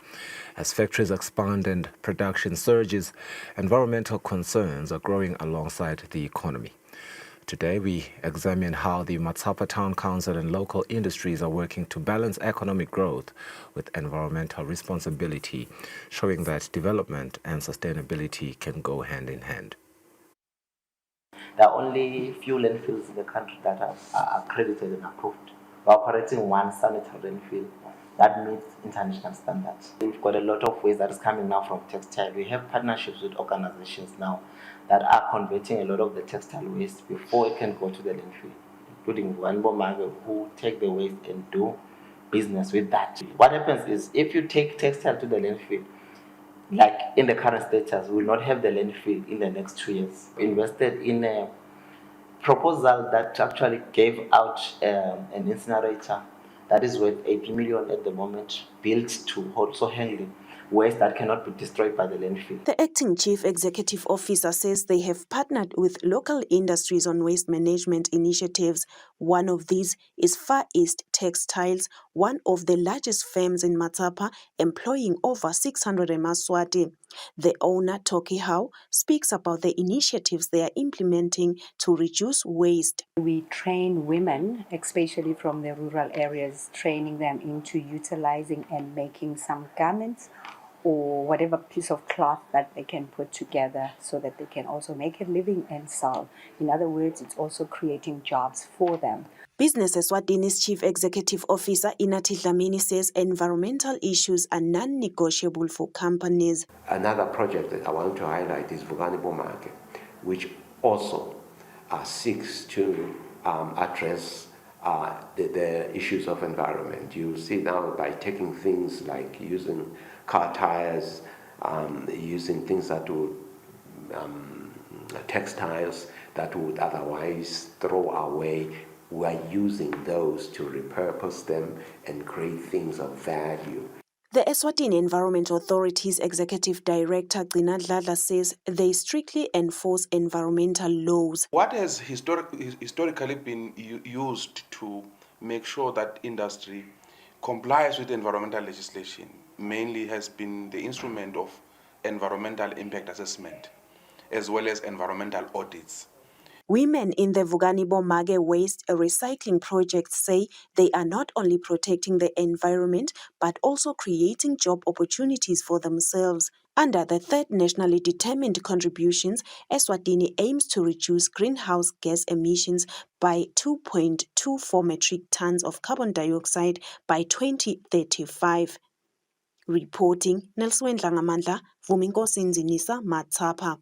As factories expand and production surges, environmental concerns are growing alongside the economy. Today, we examine how the Matapa Town Council and local industries are working to balance economic growth with environmental responsibility, showing that development and sustainability can go hand in hand. There are only few landfills in the country that are accredited and approved. We're operating one sanitary landfill that meets international standards. We've got a lot of waste that is coming now from textile. We have partnerships with organizations now that are converting a lot of the textile waste before it can go to the landfill, including Wanbo Maga, who take the waste and do business with that. What happens is if you take textile to the landfill, like in the current status, we will not have the landfill in the next 2 years. We invested in a proposal that actually gave out an incinerator that is worth 80 million at the moment, built to also handle waste that cannot be destroyed by the landfill. The acting chief executive officer says they have partnered with local industries on waste management initiatives. One of these is Far East Textiles, one of the largest firms in Matapa, employing over 600 Emaswati. The owner, Toki Hau, speaks about the initiatives they are implementing to reduce waste. We train women, especially from the rural areas, training them into utilizing and making some garments or whatever piece of cloth that they can put together so that they can also make a living and sell. In other words, it's also creating jobs for them. Business Eswatini's Chief Executive Officer Inathi Dlamini says environmental issues are non-negotiable for companies. Another project that I want to highlight is Vugani Bomake, which also seeks to address the issues of environment. You see now by taking things like using car tires, using things that would, textiles that would otherwise throw away, we are using those to repurpose them and create things of value. The Eswatini Environment Authority's Executive Director Gcina Dladla says they strictly enforce environmental laws. What has historically been used to make sure that industry complies with environmental legislation mainly has been the instrument of environmental impact assessment as well as environmental audits. Women in the Vuganibo Mage Waste Recycling Project say they are not only protecting the environment but also creating job opportunities for themselves. Under the third nationally determined contributions, Eswatini aims to reduce greenhouse gas emissions by 2.24 metric tons of carbon dioxide by 2035. Reporting, Nelson Dlangamandla, Vuminkosi Nzinisa, Matapa.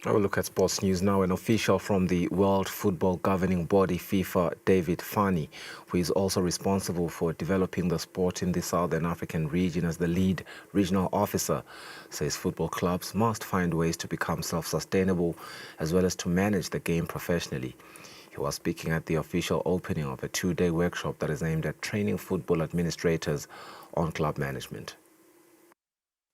We'll look at sports news now. An official from the World Football Governing Body, FIFA, David Fani, who is also responsible for developing the sport in the Southern African region as the lead regional officer, says football clubs must find ways to become self-sustainable as well as to manage the game professionally. He was speaking at the official opening of a 2-day workshop that is aimed at training football administrators on club management.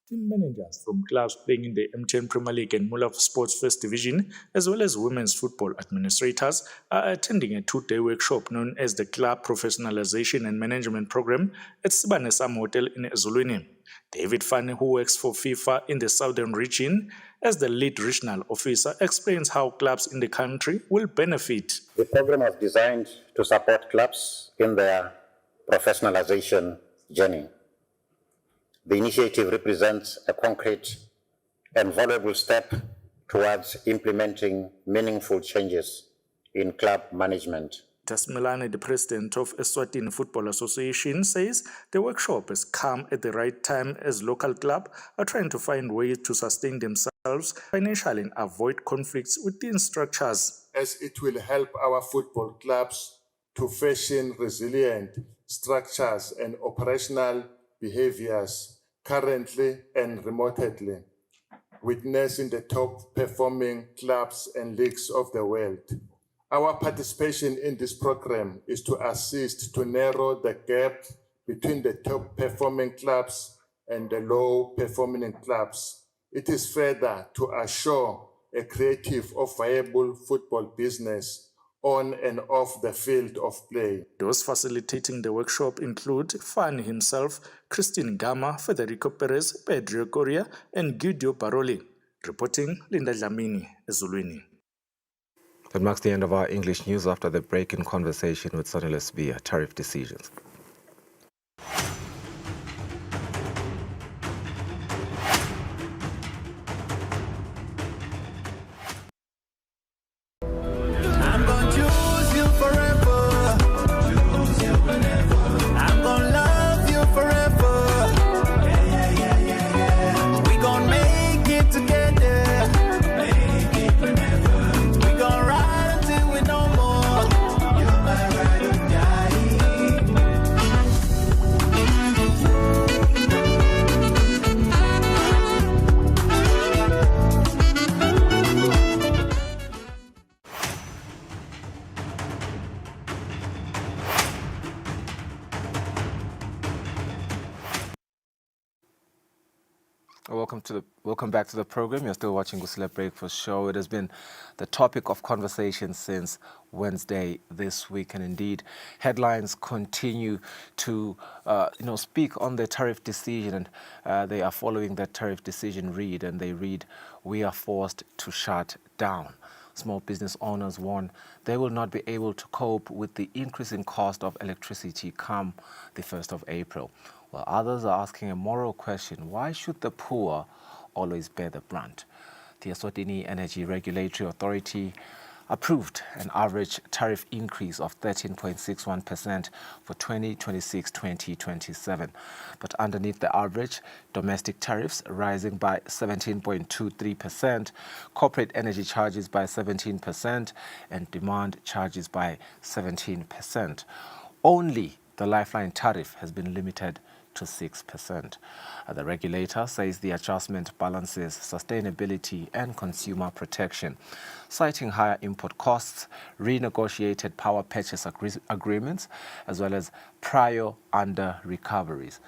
Team managers from clubs playing in the MTN Premier League and Mulaf Sports First Division, as well as women's football administrators, are attending a 2-day workshop known as the Club Professionalization and Management Program at Sibanesam Hotel in Ezulwini. David Fani, who works for FIFA in the Southern region as the lead regional officer, explains how clubs in the country will benefit. The program was designed to support clubs in their professionalization journey. The initiative represents a concrete and valuable step towards implementing meaningful changes in club management. Peter Smelane, the president of Eswatini Football Association, says the workshop has come at the right time as local clubs are trying to find ways to sustain themselves financially and avoid conflicts within structures. As it will help our football clubs to fashion resilient structures and operational behaviors currently and remotely, witnessing the top performing clubs and leagues of the world. Our participation in this program is to assist to narrow the gap between the top performing clubs and the low performing clubs. It is further to assure a creative or viable football business on and off the field of play. Those facilitating the workshop include Fani himself, Christine Gama, Federico Perez, Pedro Correa, and Guido Baroli. Reporting, Linda Dlamini, Ezulwini. That marks the end of our English news. After the break in conversation with Sonny Lesbia, tariff decisions. I'm gonna choose you forever. Choose you whenever. I'm gonna love you forever. Yeah. We gonna make it together. Make it whenever. We gonna ride until we no more. You're my ride or Welcome back to the program. You're still watching Kusile Breakfast Show. It has been the topic of conversation since Wednesday this week, and indeed, headlines continue to speak on the tariff decision, and they are following that tariff decision read, and they read, "We are forced to shut down." Small business owners warn they will not be able to cope with the increasing cost of electricity come the 1st of April. While others are asking a moral question: why should the poor always bear the brunt? The Eswatini Energy Regulatory Authority approved an average tariff increase of 13.61% for 2026-2027. But underneath the average, domestic tariffs rising by 17.23%, corporate energy charges by 17%, and demand charges by 17%. Only the lifeline tariff has been limited to 6%. The regulator says the adjustment balances sustainability and consumer protection, citing higher input costs, renegotiated power purchase agreements, as well as prior under-recoveries.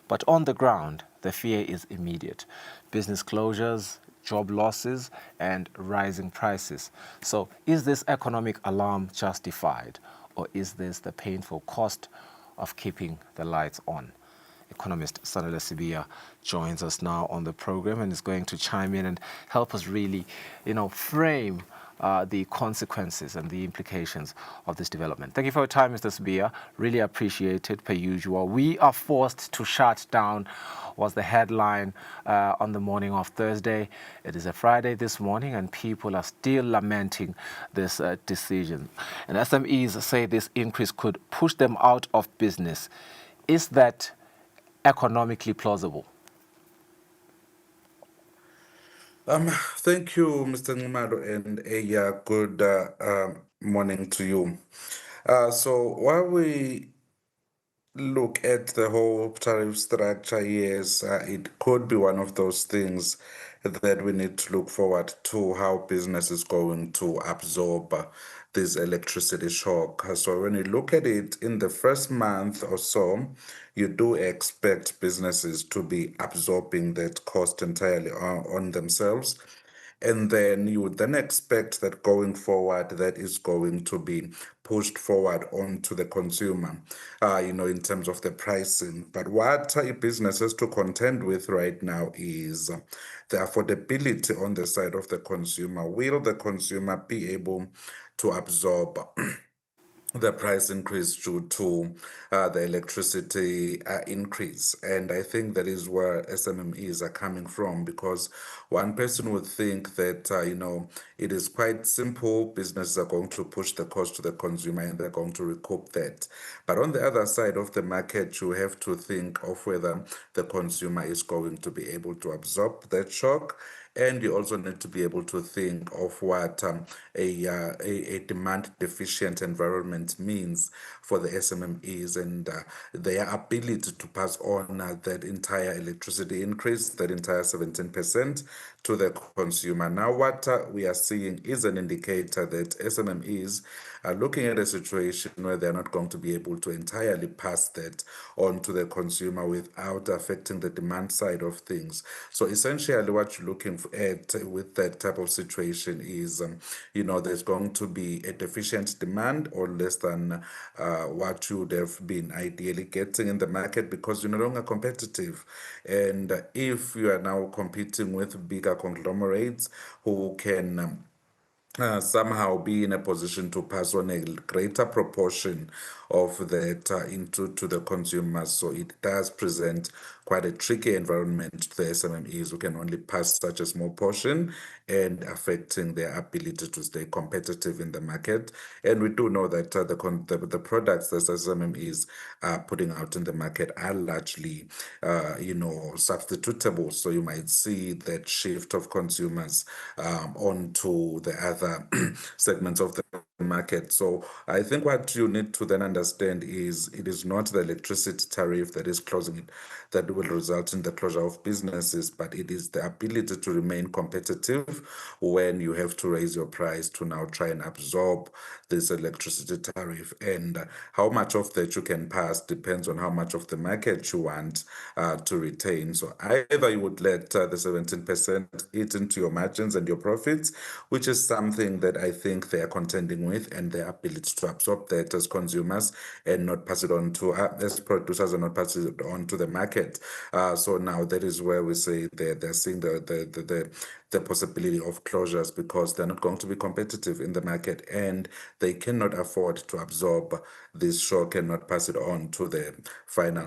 But on the ground, the fear is immediate: business closures, job losses, and rising prices. So is this economic alarm justified, or is this the painful cost of keeping the lights on? Economist Sonny Lesbia joins us now on the program and is going to chime in and help us really, frame the consequences and the implications of this development. Thank you for your time, Mr. Sbia. Really appreciate it, per usual. "We are forced to shut down" was the headline on the morning of Thursday. It is a Friday this morning, and people are still lamenting this decision. And SMEs say this increase could push them out of business. Is that economically plausible? Thank you, Mr. Ngumalo, and a good morning to you. So while we look at the whole tariff structure, yes, it could be one of those things that we need to look forward to, how business is going to absorb this electricity shock. So when you look at it in the first month or so, you do expect businesses to be absorbing that cost entirely on themselves. And then you would then expect that going forward, that is going to be pushed forward onto the consumer, in terms of the pricing. But what business has to contend with right now is the affordability on the side of the consumer. Will the consumer be able to absorb the price increase due to the electricity increase. And I think that is where SMMEs are coming from, because one person would think that, it is quite simple. Businesses are going to push the cost to the consumer and they're going to recoup that. But on the other side of the market, you have to think of whether the consumer is going to be able to absorb that shock. And you also need to be able to think of what a demand deficient environment means for the SMMEs and their ability to pass on that entire electricity increase, that entire 17% to the consumer. Now, what we are seeing is an indicator that SMMEs are looking at a situation where they're not going to be able to entirely pass that on to the consumer without affecting the demand side of things. So essentially what you're looking at with that type of situation is, there's going to be a deficient demand or less than what you would have been ideally getting in the market because you're no longer competitive. And if you are now competing with bigger conglomerates who can somehow be in a position to pass on a greater proportion of that into to the consumers. So it does present quite a tricky environment to the SMMEs who can only pass such a small portion and affecting their ability to stay competitive in the market. And we do know that the products that SMMEs are putting out in the market are largely, substitutable. So you might see that shift of consumers onto the other segments of the market. So I think what you need to then understand is it is not the electricity tariff that is closing it, that will result in the closure of businesses, but it is the ability to remain competitive when you have to raise your price to now try and absorb this electricity tariff. And how much of that you can pass depends on how much of the market you want to retain. So either you would let the 17% eat into your margins and your profits, which is something that I think they are contending with, and their ability to absorb that as consumers and not pass it on to as producers and not pass it on to the market. So now that is where we say they're seeing the possibility of closures because they're not going to be competitive in the market and they cannot afford to absorb this shock and not pass it on to the final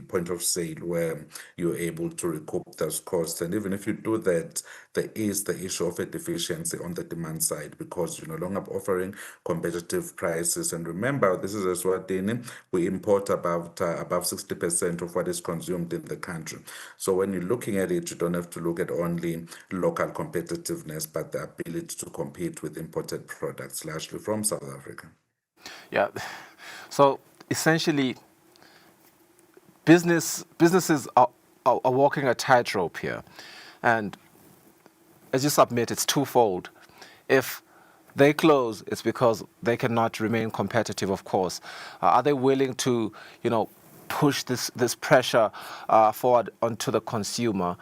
point of sale where you're able to recoup those costs. And even if you do that, there is the issue of a deficiency on the demand side because you're no longer offering competitive prices. And remember, this is Eswatini. We import above 60% of what is consumed in the country. So when you're looking at it, you don't have to look at only local competitiveness, but the ability to compete with imported products, largely from South Africa. Yeah. So essentially, businesses are walking a tightrope here. And as you submit, it's twofold. If they close, it's because they cannot remain competitive, of course. Are they willing to, push this pressure forward onto the consumer?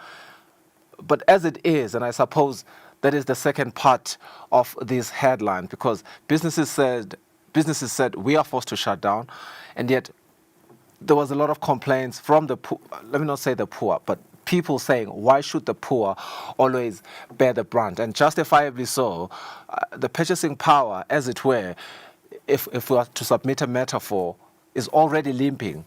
But as it is, and I suppose that is the second part of this headline, because businesses said we are forced to shut down, and yet there was a lot of complaints from the poor, let me not say the poor, but people saying, why should the poor always bear the brunt? And justifiably so, the purchasing power, as it were, if we are to submit a metaphor, is already limping.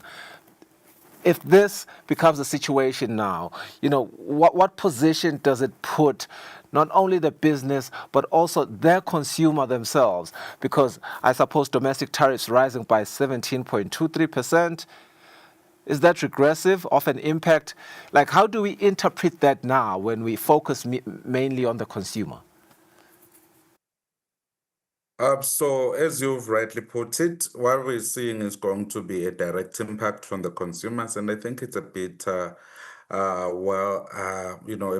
If this becomes a situation now, what position does it put not only the business, but also their consumer themselves? Because I suppose domestic tariffs rising by 17.23%, is that regressive of an impact? Like, how do we interpret that now when we focus mainly on the consumer? So as you've rightly put it, what we're seeing is going to be a direct impact on the consumers. And I think it's a bit, a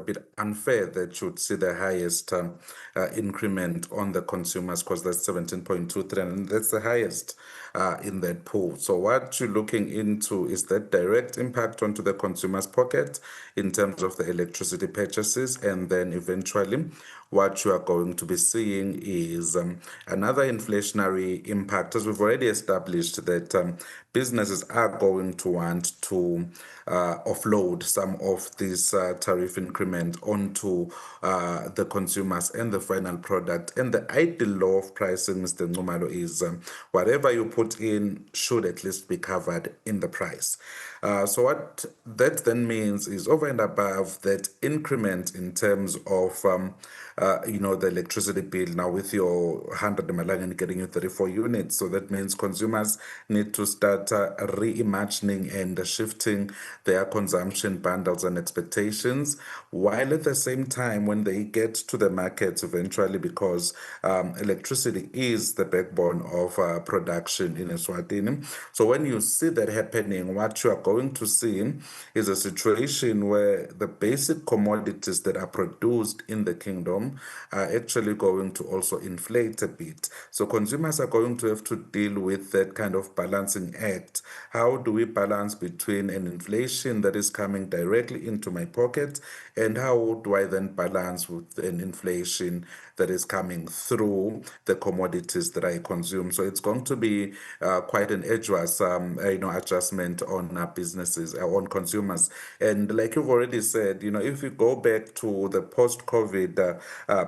bit unfair that you'd see the highest increment on the consumers because that's 17.23 and that's the highest in that pool. So what you're looking into is that direct impact onto the consumer's pocket in terms of the electricity purchases, and then eventually what you are going to be seeing is another inflationary impact, as we've already established that businesses are going to want to offload some of this tariff increment onto the consumers and the final product. And the ideal law of pricing, Mr. Nxumalo, is whatever you put in should at least be covered in the price. So what that then means is, over and above that increment in terms of the electricity bill, now with your 100 Malagan getting you 34 units. So that means consumers need to start reimagining and shifting their consumption bundles and expectations, while at the same time, when they get to the markets eventually, because electricity is the backbone of production in Eswatini. So when you see that happening, what you are going to see is a situation where the basic commodities that are produced in the kingdom are actually going to also inflate a bit. So consumers are going to have to deal with that kind of balancing act. How do we balance between an inflation that is coming directly into my pocket, and how do I then balance with an inflation that is coming through the commodities that I consume? So it's going to be quite an arduous adjustment on businesses, on consumers. And like you've already said, if you go back to the post-COVID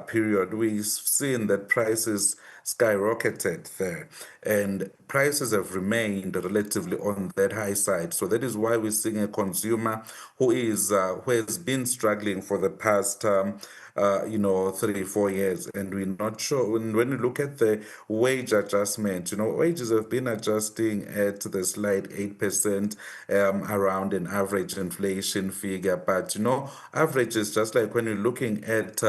period, we've seen that prices skyrocketed there, and prices have remained relatively on that high side. So that is why we're seeing a consumer who has been struggling for the past 3-4 years, and we're not sure. When you look at the wage adjustment, wages have been adjusting at the slight 8% around an average inflation figure. But average is just like when you're looking at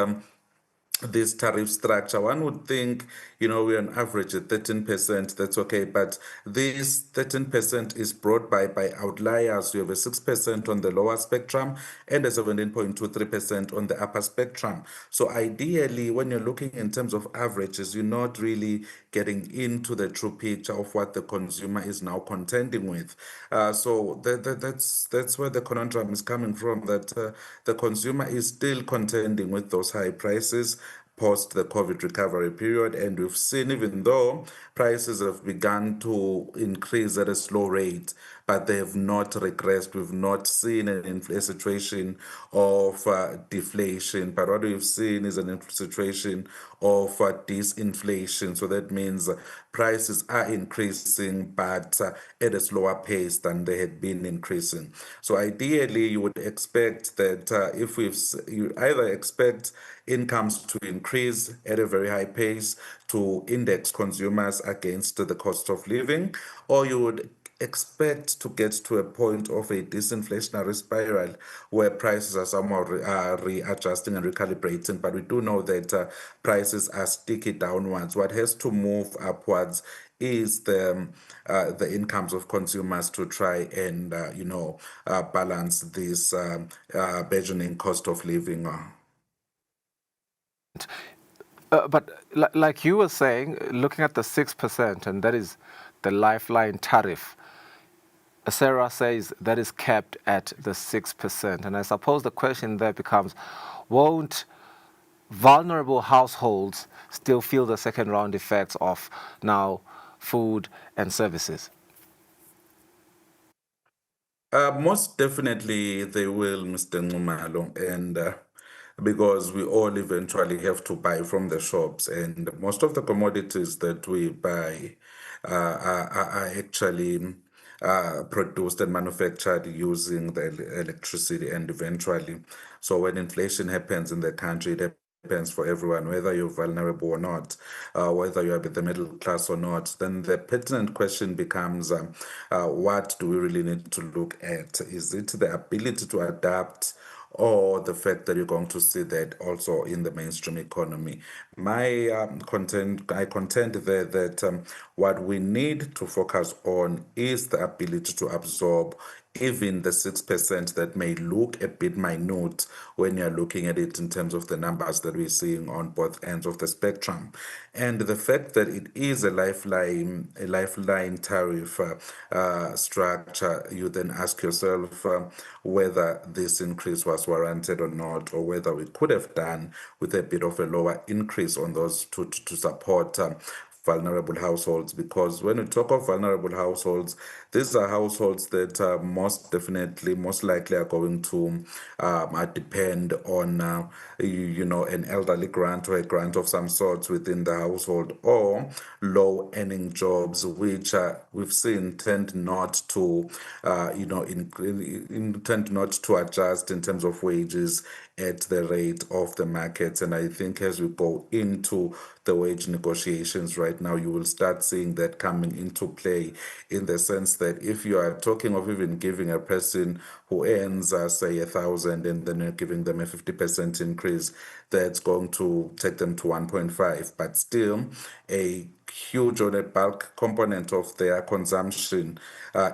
this tariff structure, one would think, we're on average at 13%, that's okay. But this 13% is brought by outliers. You have a 6% on the lower spectrum and a 17.23% on the upper spectrum. So ideally, when you're looking in terms of averages, you're not really getting into the true picture of what the consumer is now contending with. So that's where the conundrum is coming from, that the consumer is still contending with those high prices post the COVID recovery period. And we've seen, even though prices have begun to increase at a slow rate, but they have not regressed. We've not seen a situation of deflation, but what we've seen is a situation of disinflation. So that means prices are increasing, but at a slower pace than they had been increasing. So ideally, you would expect that you either expect incomes to increase at a very high pace to index consumers against the cost of living, or you would expect to get to a point of a disinflationary spiral where prices are somehow readjusting and recalibrating. But we do know that prices are sticky downwards. What has to move upwards is the incomes of consumers to try and balance this burgeoning cost of living. But like you were saying, looking at the 6%, and that is the lifeline tariff, Sarah says that is kept at the 6%. And I suppose the question there becomes, won't vulnerable households still feel the second round effects of now food and services? Most definitely they will, Mr. Nxumalo, and because we all eventually have to buy from the shops, and most of the commodities that we buy are actually produced and manufactured using the electricity, and eventually, so when inflation happens in the country, it happens for everyone, whether you're vulnerable or not, whether you're the middle class or not. Then the pertinent question becomes, what do we really need to look at? Is it the ability to adapt, or the fact that you're going to see that also in the mainstream economy? I contend there that what we need to focus on is the ability to absorb even the 6% that may look a bit minute when you're looking at it in terms of the numbers that we're seeing on both ends of the spectrum. And the fact that it is a lifeline tariff structure, you then ask yourself whether this increase was warranted or not, or whether we could have done with a bit of a lower increase on those to support vulnerable households. Because when we talk of vulnerable households, these are households that most likely are going to depend on an elderly grant or a grant of some sort within the household, or low earning jobs, which we've seen tend not to tend not to adjust in terms of wages at the rate of the markets. And I think as we go into the wage negotiations right now, you will start seeing that coming into play, in the sense that if you are talking of even giving a person who earns, say, 1,000, and then you're giving them a 50% increase, that's going to take them to 1.5, but still a huge or a bulk component of their consumption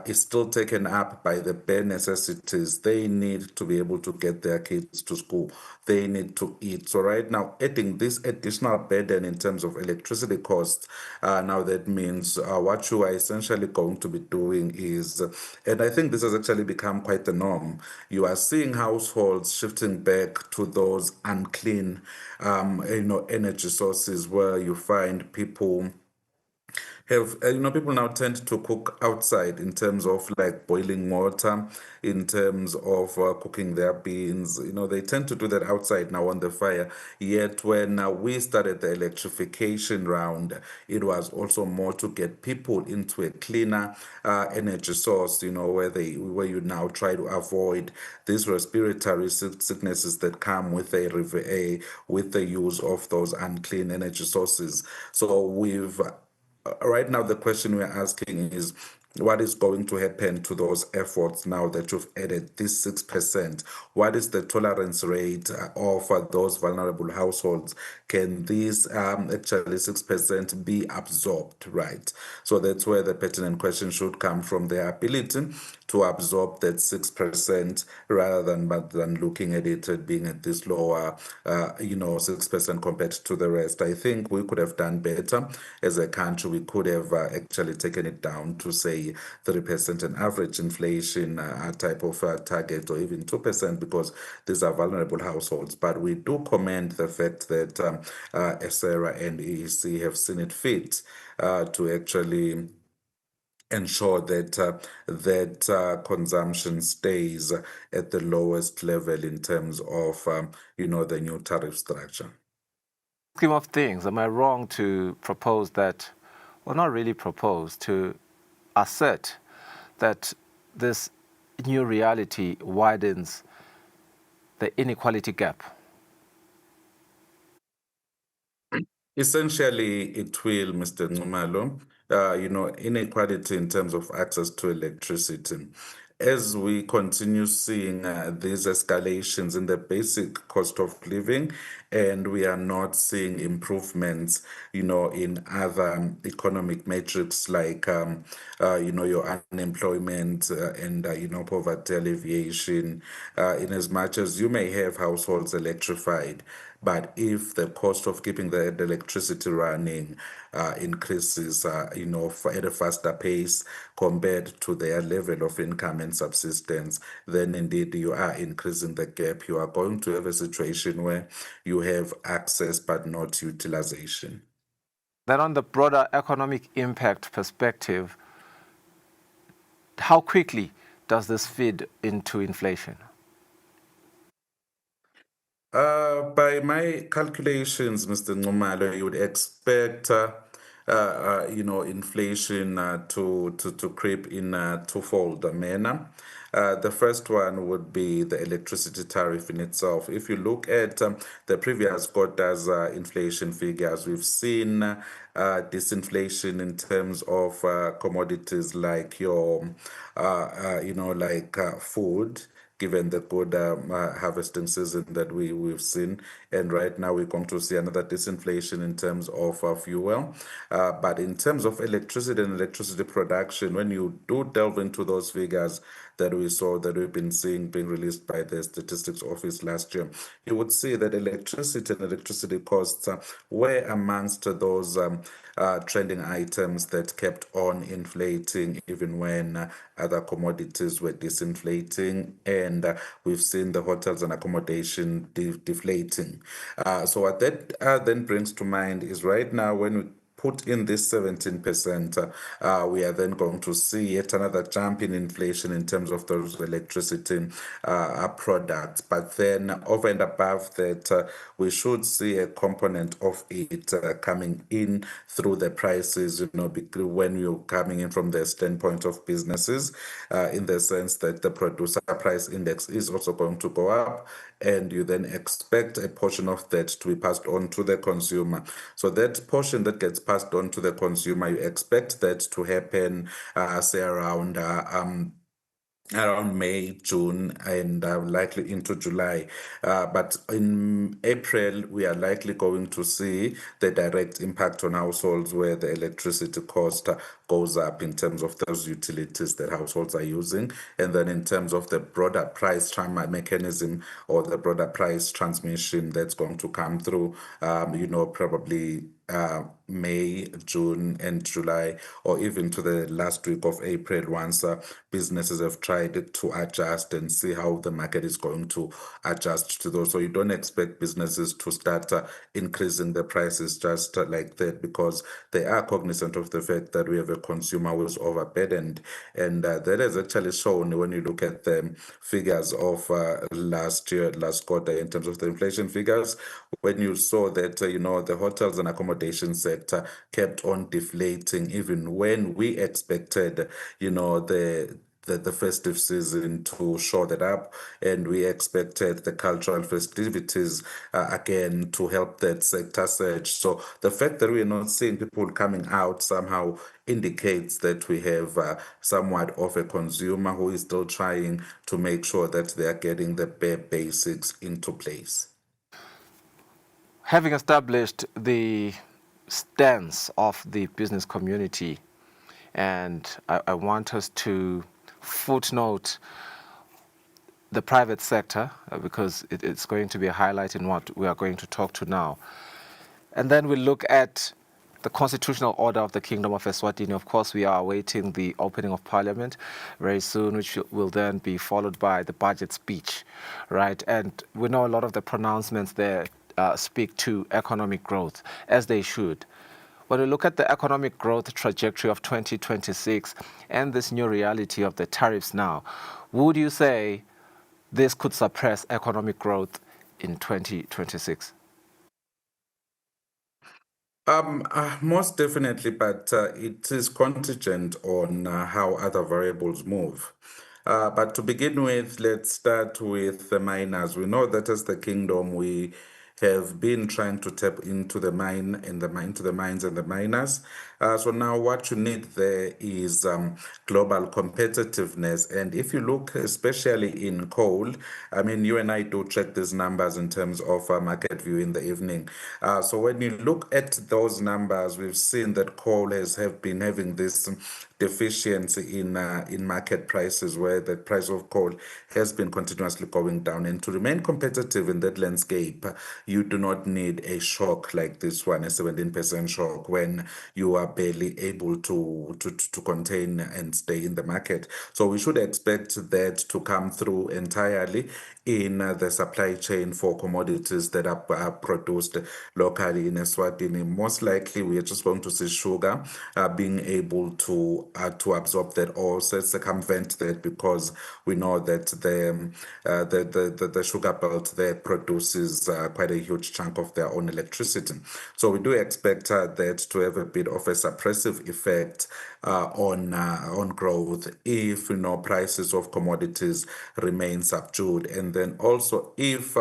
is still taken up by the bare necessities. They need to be able to get their kids to school. They need to eat. So right now, adding this additional burden in terms of electricity costs, now that means what you are essentially going to be doing is, and I think this has actually become quite the norm, you are seeing households shifting back to those unclean energy sources, where you find people people now tend to cook outside, in terms of like boiling water, in terms of cooking their beans. They tend to do that outside now on the fire. Yet when we started the electrification round, it was also more to get people into a cleaner energy source, where you now try to avoid these respiratory sicknesses that come with with the use of those unclean energy sources. So right now, the question we're asking is, what is going to happen to those efforts now that you've added this 6%? What is the tolerance rate of those vulnerable households? Can these actually 6% be absorbed, right? So that's where the pertinent question should come from, their ability to absorb that 6%, rather than looking at it being at this lower, 6% compared to the rest. I think we could have done better as a country. We could have actually taken it down to, say, 3%, an average inflation type of target, or even 2%, because these are vulnerable households. But we do commend the fact that ESERA and EEC have seen it fit to actually ensure that consumption stays at the lowest level in terms of the new tariff structure. Scheme of things, am I wrong to propose that, well, not really propose, to assert that this new reality widens the inequality gap? Essentially, it will, Mr. Nxumalo. Inequality in terms of access to electricity. As we continue seeing these escalations in the basic cost of living, and we are not seeing improvements, in other economic metrics like, your unemployment and, poverty alleviation, in as much as you may have households electrified, but if the cost of keeping the electricity running increases, at a faster pace compared to their level of income and subsistence, then indeed you are increasing the gap. You are going to have a situation where you have access but not utilization. Then on the broader economic impact perspective, how quickly does this feed into inflation? By my calculations, Mr. Nxumalo, you would expect, inflation to creep in a twofold manner. The first one would be the electricity tariff in itself. If you look at the previous quarter's inflation figures, we've seen disinflation in terms of commodities like food, given the good harvesting season that we've seen. And right now we're going to see another disinflation in terms of fuel. But in terms of electricity and electricity production, when you do delve into those figures, that we saw, that we've been seeing being released by the Statistics Office last year, you would see that electricity and electricity costs were amongst those trending items that kept on inflating even when other commodities were disinflating, and we've seen the hotels and accommodation deflating. So what that then brings to mind is right now when we put in this 17%, we are then going to see yet another jump in inflation in terms of those electricity products. But then over and above that, we should see a component of it coming in through the prices, because when you're coming in from the standpoint of businesses, in the sense that the producer price index is also going to go up, and you then expect a portion of that to be passed on to the consumer. So that portion that gets passed on to the consumer, you expect that to happen, say around May, June, and likely into July. But in April, we are likely going to see the direct impact on households where the electricity cost goes up in terms of those utilities that households are using. And then in terms of the broader price mechanism or the broader price transmission that's going to come through, probably May, June, and July, or even to the last week of April, once businesses have tried to adjust and see how the market is going to adjust to those. So you don't expect businesses to start increasing the prices just like that, because they are cognizant of the fact that we have a consumer who is overburdened. And that is actually shown when you look at the figures of last quarter in terms of the inflation figures, when you saw that, the hotels and accommodation sector kept on deflating, even when we expected, the festive season to show that up, and we expected the cultural festivities again to help that sector surge. So the fact that we're not seeing people coming out somehow indicates that we have somewhat of a consumer who is still trying to make sure that they are getting the bare basics into place. Having established the stance of the business community, and I want us to footnote the private sector because it's going to be a highlight in what we are going to talk to now. And then we look at the constitutional order of the Kingdom of Eswatini. Of course, we are awaiting the opening of Parliament very soon, which will then be followed by the budget speech, right? And we know a lot of the pronouncements there speak to economic growth, as they should. When we look at the economic growth trajectory of 2026 and this new reality of the tariffs now, would you say this could suppress economic growth in 2026? Most definitely, but it is contingent on how other variables move. But to begin with, let's start with the miners. We know that as the kingdom, we have been trying to tap into the mine and into the mines and the miners. So now what you need there is global competitiveness. And if you look especially in coal, I mean, you and I do check these numbers in terms of market view in the evening. So when you look at those numbers, we've seen that coal have been having this deficiency in market prices, where the price of coal has been continuously going down. And to remain competitive in that landscape, you do not need a shock like this one, a 17% shock, when you are barely able to contain and stay in the market. So we should expect that to come through entirely in the supply chain for commodities that are produced locally in Eswatini. Most likely, we are just going to see sugar being able to absorb that or circumvent that, because we know that the sugar belt there produces quite a huge chunk of their own electricity. So we do expect that to have a bit of a suppressive effect on growth if prices of commodities remain subdued, and then also if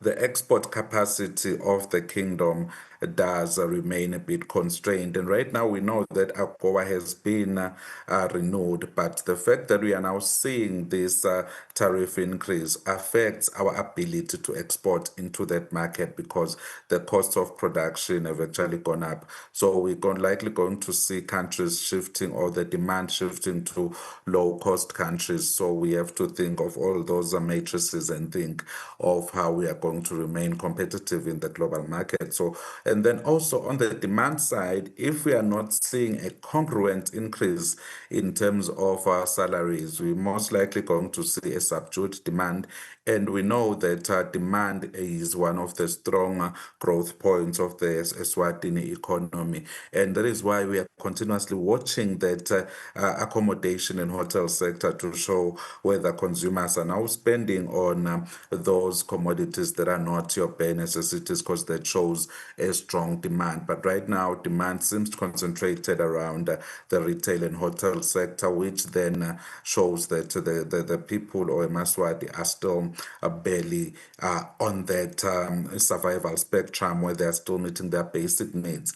the export capacity of the kingdom does remain a bit constrained. And right now we know that AGOA has been renewed, but the fact that we are now seeing this tariff increase affects our ability to export into that market because the cost of production have actually gone up. So we're likely going to see countries shifting, or the demand shifting to low-cost countries. So we have to think of all those matrices and think of how we are going to remain competitive in the global market. So, and then also on the demand side, if we are not seeing a congruent increase in terms of our salaries, we're most likely going to see a subdued demand. And we know that demand is one of the strong growth points of the Eswatini economy. And that is why we are continuously watching that accommodation and hotel sector to show whether consumers are now spending on those commodities that are not your bare necessities, because that shows a strong demand. But right now, demand seems concentrated around the retail and hotel sector, which then shows that the people or Maswati are still barely on that survival spectrum where they're still meeting their basic needs.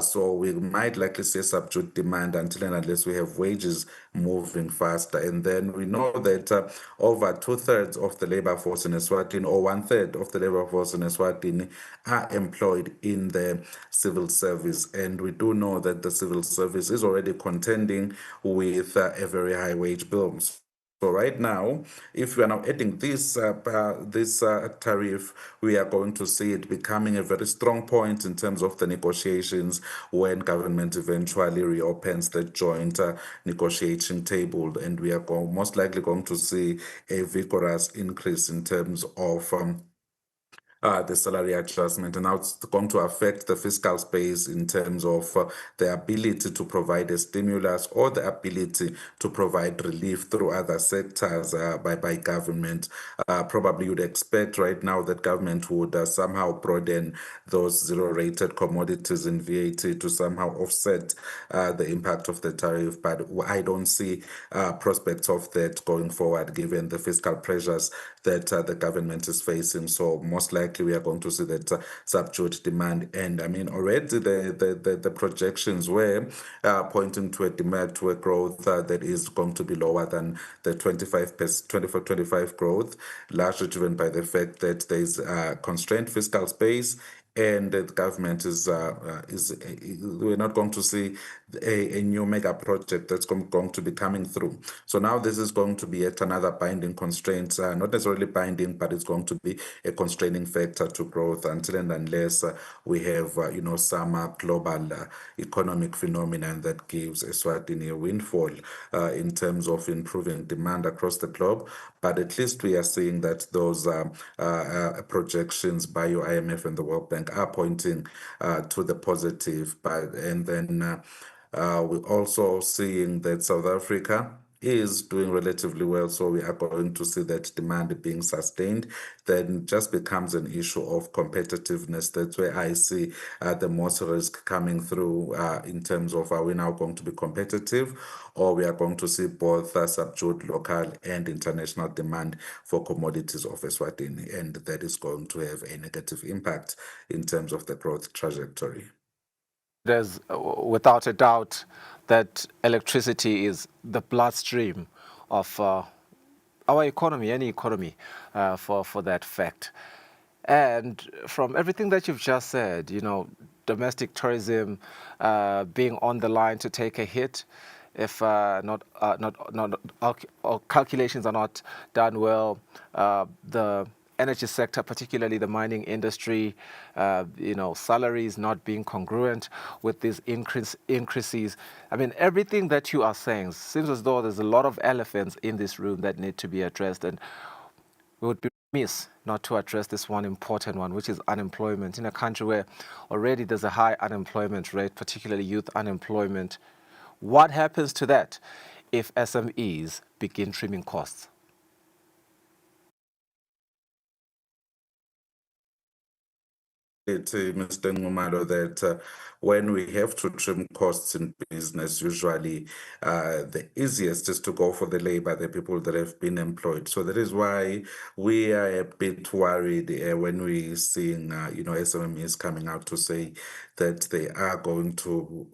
So we might likely see subdued demand until and unless we have wages moving faster. And then we know that over 2/3 of the labor force in Eswatini, or 1/3 of the labor force in Eswatini, are employed in the civil service. And we do know that the civil service is already contending with a very high wage bill. So right now, if we are now adding this tariff, we are going to see it becoming a very strong point in terms of the negotiations when government eventually reopens the joint negotiation table, and we are most likely going to see a vigorous increase in terms of the salary adjustment, and now it's going to affect the fiscal space in terms of the ability to provide a stimulus or the ability to provide relief through other sectors by government. Probably you'd expect right now that government would somehow broaden those zero-rated commodities in VAT to somehow offset the impact of the tariff, but I don't see prospects of that going forward given the fiscal pressures that the government is facing. So most likely we are going to see that subdued demand. And I mean, already the projections were pointing to a demand, to a growth that is going to be lower than the 24-25 growth, largely driven by the fact that there is constrained fiscal space, and the government we're not going to see a new mega project that's going to be coming through. So now this is going to be yet another binding constraint, not necessarily binding, but it's going to be a constraining factor to growth until and unless we have some global economic phenomenon that gives Eswatini a windfall in terms of improving demand across the globe. But at least we are seeing that those projections by your IMF and the World Bank are pointing to the positive. And then we're also seeing that South Africa is doing relatively well, so we are going to see that demand being sustained. Then just becomes an issue of competitiveness. That's where I see the most risk coming through in terms of, are we now going to be competitive, or we are going to see both subdued local and international demand for commodities of Eswatini, and that is going to have a negative impact in terms of the growth trajectory. There's without a doubt that electricity is the bloodstream of our economy, any economy, for that fact. And from everything that you've just said, domestic tourism being on the line to take a hit if calculations are not done well, the energy sector, particularly the mining industry, salaries not being congruent with these increases. I mean, everything that you are saying seems as though there's a lot of elephants in this room that need to be addressed, and we would be remiss not to address this one important one, which is unemployment. In a country where already there's a high unemployment rate, particularly youth unemployment, what happens to that if SMEs begin trimming costs? Mr. Ngumalo, that when we have to trim costs in business, usually the easiest is to go for the labor, the people that have been employed. So that is why we are a bit worried when we seeing, SMMEs coming out to say that they are going to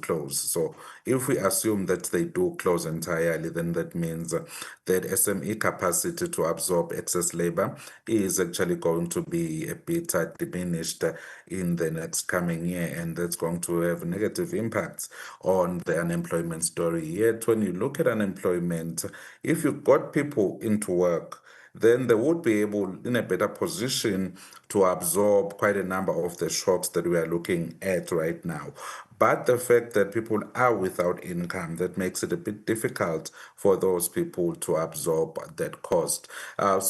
close. So if we assume that they do close entirely, then that means that SME capacity to absorb excess labor is actually going to be a bit diminished in the next coming year, and that's going to have negative impacts on the unemployment story. Yet when you look at unemployment, if you got people into work, then they would be able, in a better position, to absorb quite a number of the shocks that we are looking at right now. But the fact that people are without income, that makes it a bit difficult for those people to absorb that cost. Not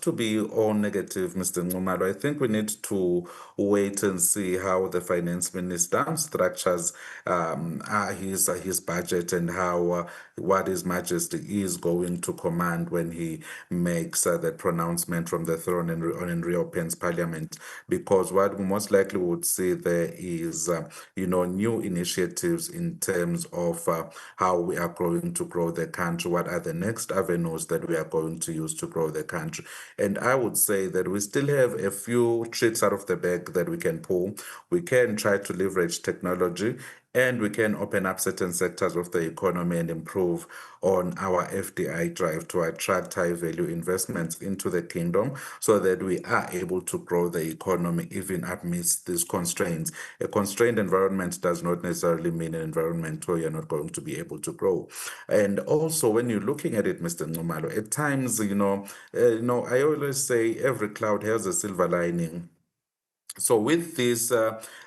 to be all negative, Mr. Ngumalo, I think we need to wait and see how the finance minister structures his budget and how what His Majesty is going to command when he makes that pronouncement from the throne and reopens Parliament. Because what we most likely would see there is, new initiatives in terms of how we are going to grow the country. What are the next avenues that we are going to use to grow the country? And I would say that we still have a few tricks out of the bag that we can pull. We can try to leverage technology, and we can open up certain sectors of the economy and improve on our FDI drive to attract high value investments into the kingdom so that we are able to grow the economy even amidst these constraints. A constrained environment does not necessarily mean an environment where you're not going to be able to grow. And also, when you're looking at it, Mr. Ngumalo, at times, I always say every cloud has a silver lining. So with this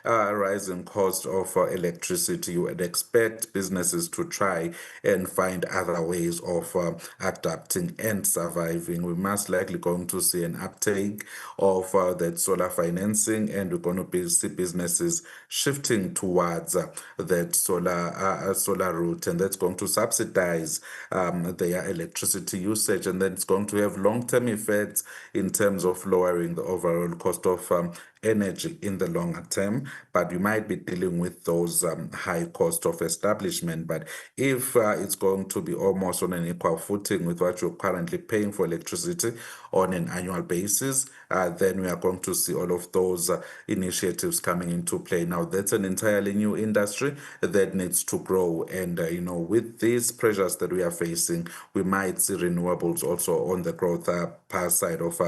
rising cost of electricity, you would expect businesses to try and find other ways of adapting and surviving. We must likely going to see an uptake of that solar financing, and we're going to see businesses shifting towards that solar route, and that's going to subsidize their electricity usage, and then it's going to have long-term effects in terms of lowering the overall cost of energy in the longer term. But you might be dealing with those high cost of establishment. But if it's going to be almost on an equal footing with what you're currently paying for electricity on an annual basis, then we are going to see all of those initiatives coming into play. Now, that's an entirely new industry that needs to grow. And, with these pressures that we are facing, we might see renewables also on the growth path side of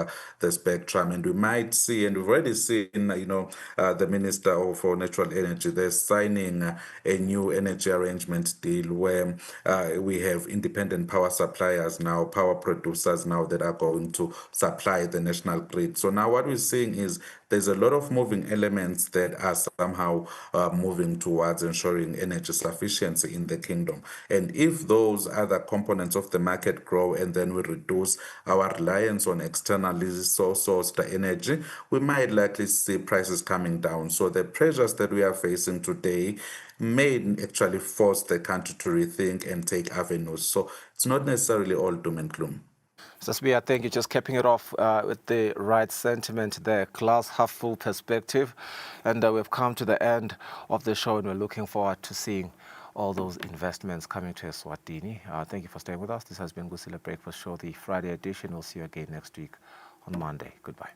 the spectrum. And we might see, and we've already seen, the Minister for Natural Energy, they're signing a new energy arrangement deal where we have independent power suppliers now, power producers now that are going to supply the national grid. So now what we're seeing is there's a lot of moving elements that are somehow moving towards ensuring energy sufficiency in the kingdom. And if those other components of the market grow and then we reduce our reliance on externally sourced energy, we might likely see prices coming down. So the pressures that we are facing today may actually force the country to rethink and take avenues. So it's not necessarily all doom and gloom. Sasbia, thank you. Just capping it off with the right sentiment there, glass half full perspective. And we've come to the end of the show, and we're looking forward to seeing all those investments coming to Eswatini. Thank you for staying with us. This has been Kusile Breakfast Show, the Friday edition. We'll see you again next week on Monday. Goodbye.